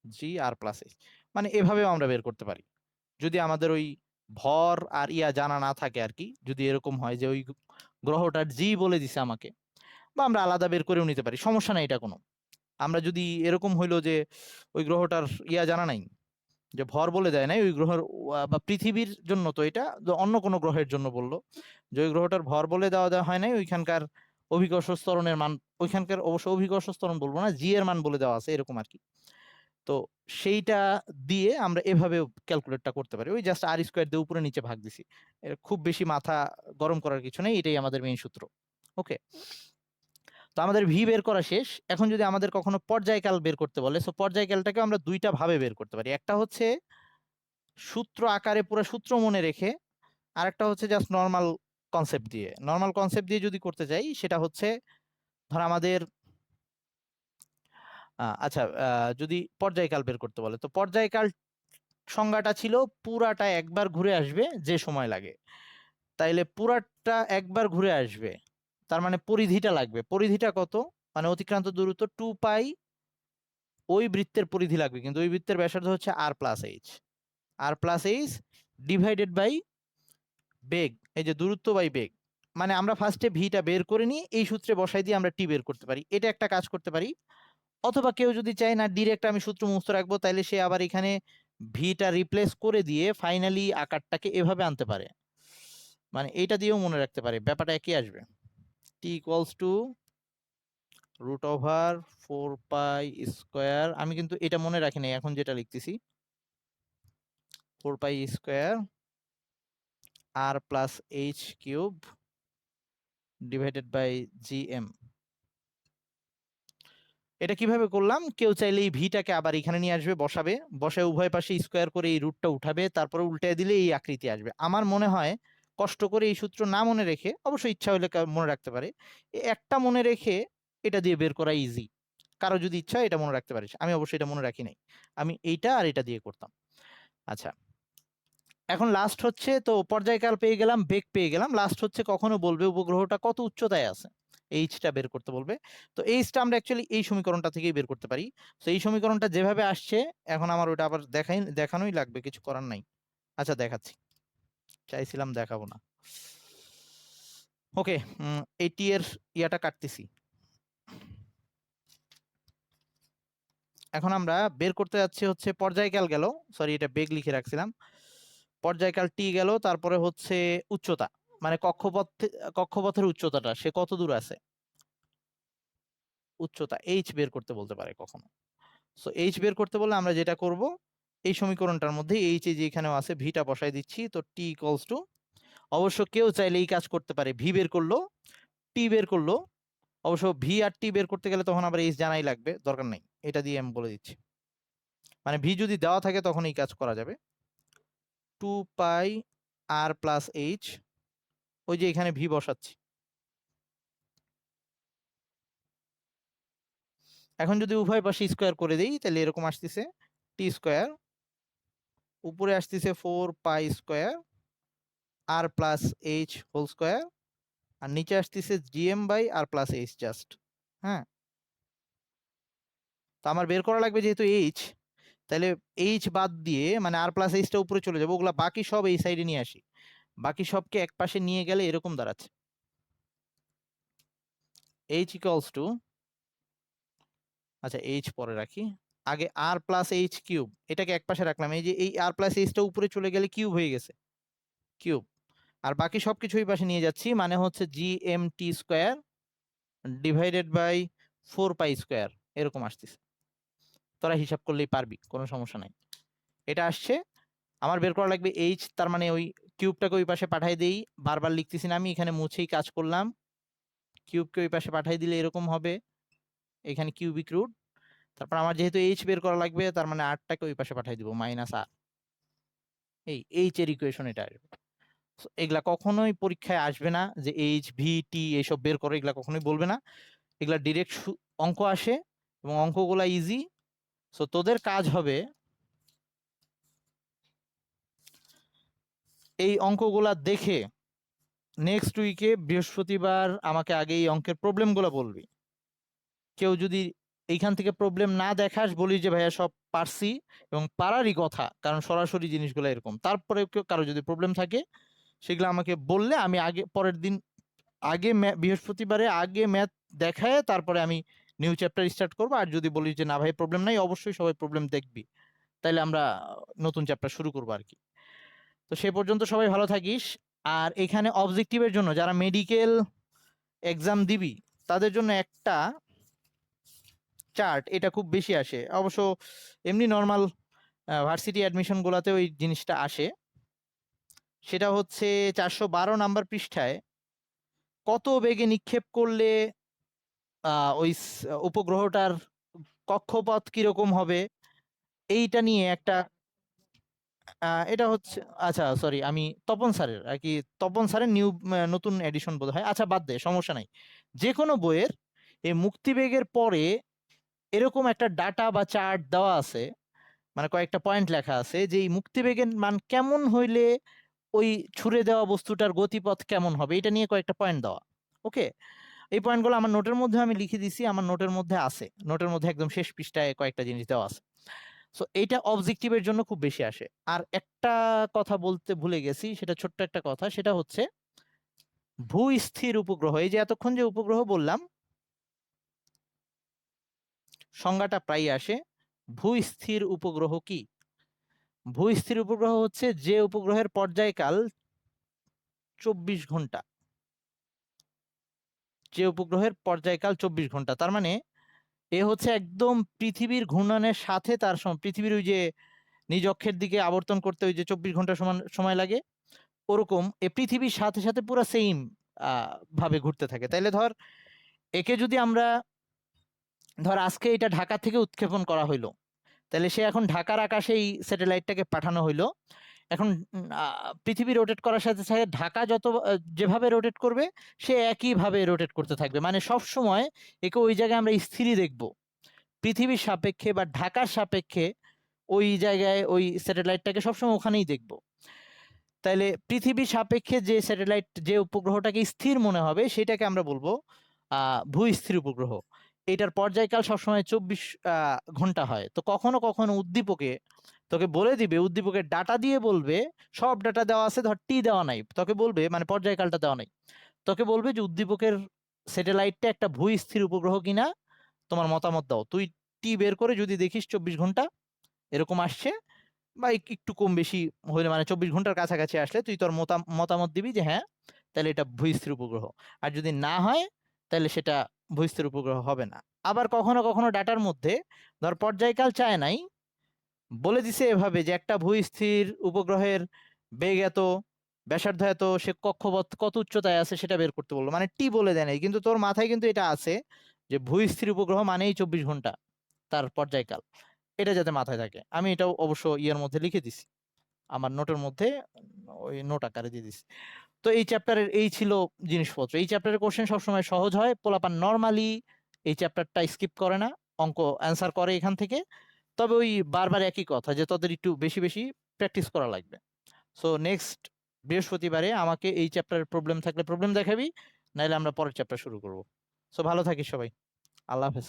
G R plus H. মানে এভাবেও আমরা বের করতে পারি, যদি আমাদের ওই ভর আর ইয়া জানা না থাকে আর কি। যদি এরকম হয় যে ওই গ্রহটার জি বলে দিছে আমাকে, বা আমরা আলাদা বের করেও নিতে পারি, সমস্যা নাই এটা কোনো। আমরা যদি এরকম হইলো যে ওই গ্রহটার ইয়া জানা নাই, যে ভর বলে দেয় নাই ওই গ্রহের, বা পৃথিবীর জন্য তো এটা, অন্য কোনো গ্রহের জন্য বললো, যে ওই গ্রহটার ভর বলে দেওয়া হয় নাই, ওইখানকার অভিকর্ষ ত্বরণের মান, ওইখানকার অবশ্য অভিকর্ষ ত্বরণ বলবো না, জি এর মান বলে দেওয়া আছে এরকম আর কি। তো সেইটা দিয়ে আমরা এভাবে ক্যালকুলেটটা করতে পারি, ওই জাস্ট আর স্কোয়ার দিয়ে উপরে নিচে ভাগ দিছি। এর খুব বেশি মাথা গরম করার কিছু নেই, এটাই আমাদের মেইন সূত্র। ওকে, তো আমাদের ভি বের করা শেষ। এখন যদি আমাদের কখনো পর্যায়কাল বের করতে বলে, সো পর্যায়কালটাকে আমরা দুইটা ভাবে বের করতে পারি। একটা হচ্ছে সূত্র আকারে পুরো সূত্র মনে রেখে, আর একটা হচ্ছে জাস্ট নর্মাল কনসেপ্ট দিয়ে। নর্মাল কনসেপ্ট দিয়ে যদি করতে চাই, সেটা হচ্ছে ধর আমাদের আচ্ছা যদি পর্যায়কাল বের করতে বলে, তো পর্যায়কাল সংজ্ঞাটা ছিল পুরাটা একবার ঘুরে আসবে যে সময় লাগে। তাইলে পুরাটা একবার ঘুরে আসবে, তার মানে পরিধিটা লাগবে। পরিধিটা কত? মানে অতিক্রান্ত দূরত্ব 2 পাই, ওই বৃত্তের পরিধি লাগবে, কিন্তু ওই বৃত্তের ব্যাসার্ধ হচ্ছে R plus H. R plus H divided by বেগ, এই যে দূরত্ব বাই বেগ। মানে আমরা ফার্স্টে ভিটা বের করে নিয়ে এই সূত্রে বসাই দিয়ে আমরা টি বের করতে পারি, এটা একটা কাজ করতে পারি। অথবা কেউ যদি চায় না ডিরেক্ট আমি সূত্র মুখস্থ রাখবো, তাহলে সে আবার এখানে ভিটা রিপ্লেস করে দিয়ে ফাইনালি আকারটাকে এভাবে আনতে পারে, মানে এইটা দিয়েও মনে রাখতে পারে, ব্যাপারটা একই আসবে। T equals to root over 4 pi square, আমি কিন্তু এটা মনে রাখি নাই, এখন যেটা লিখতেছি 4 pi square R plus H cube divided by G M. এটা কিভাবে করলাম? কেউ চাইলে এই ভিটাকে আবার এখানে নিয়ে আসবে, বসাবে, বসে উভয় পাশে স্কোয়ার করে এই রুটটা উঠাবে, তারপরে উল্টে দিলে এই আকৃতি আসবে। আমার মনে হয় কষ্ট করে এই সূত্র না মনে রেখে, অবশ্য ইচ্ছা হলে মনে রাখতে পারে, একটা মনে রেখে এটা দিয়ে বের করা ইজি। কারো যদি ইচ্ছা এটা মনে রাখতে পারিস, আমি অবশ্যই এটা মনে রাখি নাই, আমি এইটা আর এটা দিয়ে করতাম। আচ্ছা, এখন লাস্ট হচ্ছে, তো পর্যায়কাল পেয়ে গেলাম, বেগ পেয়ে গেলাম, লাস্ট হচ্ছে কখনো বলবে উপগ্রহটা কত উচ্চতায় আছে, এইচটা বের করতে বলবে। তো এইচটা আমরা অ্যাকচুয়ালি এই সমীকরণটা থেকেই বের করতে পারি। তো এই সমীকরণটা যেভাবে আসছে, এখন আমার ওটা আবার দেখানোই লাগবে, কিছু করার নাই। আচ্ছা দেখাচ্ছি, চাইছিলাম দেখাবো না। ওকে, এটি এর ইয়াটা কাটতেছি। এখন আমরা বের করতে যাচ্ছি হচ্ছে পর্যায়কাল গেল, সরি এটা বেগ লিখে রাখছিলাম, পর্যায়কাল টি গেল, তারপরে হচ্ছে উচ্চতা, মানে কক্ষপথের উচ্চতাটা সে কত দূর আছে, উচ্চতা এইচ বের করতে বলতে পারে কখনো। সো এইচ বের করতে বললে আমরা যেটা করব, এই সমীকরণটার মধ্যে এইচ যে এখানেও আছে ভিটা বসাই দিচ্ছি। তো টি ইকুয়ালস টু, অবশ্য কেউ চাইলে এই কাজ করতে পারে, ভি বের করলো টি বের করলো, অবশ্য ভি আর টি বের করতে গেলে তখন আবার এইচ জানাই লাগবে, দরকার নেই, এটা দিয়ে আমি বলে দিচ্ছি। মানে ভি যদি দেওয়া থাকে তখন এই কাজ করা যাবে। 2 পাই আর প্লাস এইচ, ওই যে এখানে ভি বসাচ্ছি। এখন যদি উভয় পাশে স্কোয়ার করে দিই তাহলে এরকম আসতেছে টি স্কোয়ার, উপরে আসতেছে 4 pi square R plus H whole square, আর নিচে আসতেছে G M by R plus H just. হ্যাঁ, তো আমার বের করা লাগবে যেহেতু এইচ, তাহলে এইচ বাদ দিয়ে মানে আর প্লাস এইচটা উপরে চলে যাবে, ওগুলা বাকি সব এই সাইডে নিয়ে আসি, বাকি সবকে এক পাশে নিয়ে গেলে এরকম দাঁড়াচ্ছে এইচ ইকুয়ালস টু, আচ্ছা এইচ পরে রাখি, আগে আর প্লাস এইচ কিউব, এটাকে এক পাশে রাখলাম, এই যে এই আর প্লাস এইচটা উপরে চলে গেলে কিউব হয়ে গেছে, কিউব, আর বাকি সবকিছু এই পাশে নিয়ে যাচ্ছি, মানে হচ্ছে G M T square divided by 4 pi square, এরকম আসতেছে। তোরা হিসাব করলেই পারবি, কোনো সমস্যা নাই। এটা আসছে, আমার বের করা লাগবে এইচ, তার মানে ওই কিউবটাকে ওই পাশে পাঠিয়ে দেই, বারবার লিখতেছি না আমি, এখানে মুছেই কাজ করলাম, কিউবকে ওই পাশে পাঠিয়ে দিলে এরকম হবে, এখানে কিউবিক রুট, তারপর আমার যেহেতু এইচ বের করা লাগবে তার মানে আরটাকে ওই পাশে পাঠিয়ে দিব মাইনাস আর, এই এইচ এর ইকুয়েশন এটা আসবে। এগুলা কখনোই পরীক্ষায় আসবে না যে এইচ ভি টি এইসব বের করে, এগুলা কখনোই বলবে না, এগুলা ডিরেক্ট অঙ্ক আসে এবং অঙ্কগুলা ইজি। সো তোদের কাজ হবে এই অঙ্কগুলা দেখে নেক্সট উইকে বৃহস্পতিবার আমাকে আগে এই অঙ্কের প্রবলেমগুলো বলবি। কেউ যদি এইখান থেকে প্রবলেম না দেখাস, বলি যে ভাইয়া সব পারছি, এবং পারারই কথা, কারণ সরাসরি জিনিসগুলো এরকম, তারপরে কারো যদি প্রবলেম থাকে সেগুলো আমাকে বললে আমি আগে পরের দিন আগে বৃহস্পতিবারে আগে ম্যাথ দেখায় তারপরে আমি নিউ চ্যাপ্টার স্টার্ট করবো। আর যদি বলি যে না ভাই প্রবলেম নাই, অবশ্যই সবাই প্রবলেম দেখবি, তাইলে আমরা নতুন চ্যাপ্টার শুরু করবো আর কি। তো সে পর্যন্ত সবাই ভালো থাকিস। আর এখানে অবজেক্টিভের জন্য যারা মেডিকেল এক্সাম দিবি তাদের জন্য একটা চার্ট, এটা খুব বেশি আসে, অবশ্য এমনি নর্মাল ভার্সিটি অ্যাডমিশন গুলাতে ওই জিনিসটা আসে, সেটা হচ্ছে 412 নাম্বার পৃষ্ঠায় কত বেগে নিক্ষেপ করলে ওই উপগ্রহটার কক্ষপথ কিরকম হবে, এইটা নিয়ে একটা এটা হচ্ছে, আচ্ছা সরি আমি তপন স্যারের আর কি, তপন স্যারের নতুন এডিশন বোধ হয়, আচ্ছা বাদ দে সমস্যা নাই, যে কোনো বইয়ের এই মুক্তিবেগের পরে এরকম একটা ডাটা বা চার্ট দেওয়া আছে, মানে কয়েকটা পয়েন্ট লেখা আছে যে এই মুক্তিবেগের মান কেমন হইলে ওই ছুড়ে দেওয়া বস্তুটার গতিপথ কেমন হবে, এটা নিয়ে কয়েকটা পয়েন্ট দেওয়া। ওকে, এই পয়েন্টগুলো আমার নোটের মধ্যে আমি লিখে দিছি, আমার নোটের মধ্যে আছে, নোটের মধ্যে একদম শেষ পৃষ্ঠায় কয়েকটা জিনিস দেওয়া আছে। সো এইটা অবজেক্টিভের জন্য খুব বেশি আসে। আর একটা কথা বলতে ভুলে গেছি, সেটা ছোট্ট একটা কথা, সেটা হচ্ছে ভূস্থির উপগ্রহ, এই যে এতক্ষণ যে উপগ্রহ বললাম সংজ্ঞাটা প্রায় আসে, ভূস্থির উপগ্রহ কি? ভূস্থির উপগ্রহ হচ্ছে যে উপগ্রহের পর্যায়কাল 24 ঘন্টা, যে উপগ্রহের পর্যায়কাল 24 ঘন্টা, তার মানে এ হচ্ছে একদম পৃথিবীর ঘূর্ণনের সাথে তার পৃথিবীর ওই যে নিজ অক্ষের দিকে আবর্তন করতে ওই যে 24 ঘন্টা সমান সময় লাগে, ওরকম এ পৃথিবীর সাথে সাথে পুরো সেম ভাবে ঘুরতে থাকে। তাইলে ধর একে যদি আমরা ধর আজকে এটা ঢাকা থেকে উৎক্ষেপণ করা হইলো, তাহলে সে এখন ঢাকার আকাশে এই স্যাটেলাইটটাকে পাঠানো হইলো, এখন পৃথিবী রোটেট করার সাথে সাথে ঢাকা যত যেভাবে রোটেট করবে সে একইভাবে রোটেট করতে থাকবে, মানে সব সময় একে ওই জায়গায় আমরা স্থিরই দেখব, পৃথিবীর সাপেক্ষে বা ঢাকার সাপেক্ষে ওই জায়গায় ওই স্যাটেলাইটটাকে সবসময় ওখানেই দেখব। তাইলে পৃথিবীর সাপেক্ষে যে স্যাটেলাইট যে উপগ্রহটাকে স্থির মনে হবে সেটাকে আমরা বলবো ভূস্থির উপগ্রহ। এটার পর্যায়কাল সবসময় 24 ঘন্টা হয়। তো কখনো কখনো উদ্দীপকে তোকে বলে দিবে, উদ্দীপকের ডাটা দিয়ে বলবে, সব ডাটা দেওয়া আছে, ধর টি দেওয়া নাই, তোকে বলবে মানে পর্যায়কালটা দেওয়া নাই, তোকে বলবে যে উদ্দীপকের স্যাটেলাইটটা একটা ভূস্থির উপগ্রহ কিনা তোমার মতামত দাও। তুই টি বের করে যদি দেখিস 24 ঘন্টা এরকম আসছে, বা একটু কম বেশি হইলে মানে 24 ঘন্টার কাছাকাছি আসলে তুই তোর মতামত দিবি যে হ্যাঁ তাহলে এটা ভূস্থির উপগ্রহ। আর যদি না হয় তাহলে সেটা ভূস্থির উপগ্রহ হবে না। আবার কখনো কখনো ডাটার মধ্যে ধর পর্যায়কাল চায় নাই, বলে দিছে এভাবে যে একটা ভূস্থির উপগ্রহের বেগ এত, ব্যাসার্ধ এত, সে কক্ষপথ কত উচ্চতায় আছে সেটা বের করতে বললো, মানে টি বলে দেয় নাই, কিন্তু তোর মাথায় কিন্তু এটা আছে যে ভূস্থির উপগ্রহ মানেই 24 ঘন্টা তার পর্যায়কাল। এটা যাতে মাথায় থাকে, আমি এটাও অবশ্য ইয়ের মধ্যে লিখে দিছি, আমার নোটের মধ্যে ওই নোট আকারে দিয়ে দিছি। তো এই চ্যাপ্টারের এই ছিল জিনিসপত্র। এই চ্যাপ্টারের কোশ্চেন সবসময় সহজ হয়, পোলাপান নর্মালি এই চ্যাপ্টারটা স্কিপ করে না, অঙ্ক অ্যান্সার করে এখান থেকে। তবে ওই বারবার একই কথা যে তোদের একটু বেশি বেশি প্র্যাকটিস করা লাগবে। সো নেক্সট বৃহস্পতিবারে আমাকে এই চ্যাপ্টারের প্রবলেম থাকলে প্রবলেম দেখাবি, নাহলে আমরা পরের চ্যাপ্টার শুরু করব। সো ভালো থাকিস সবাই, আল্লাহ হাফেজ।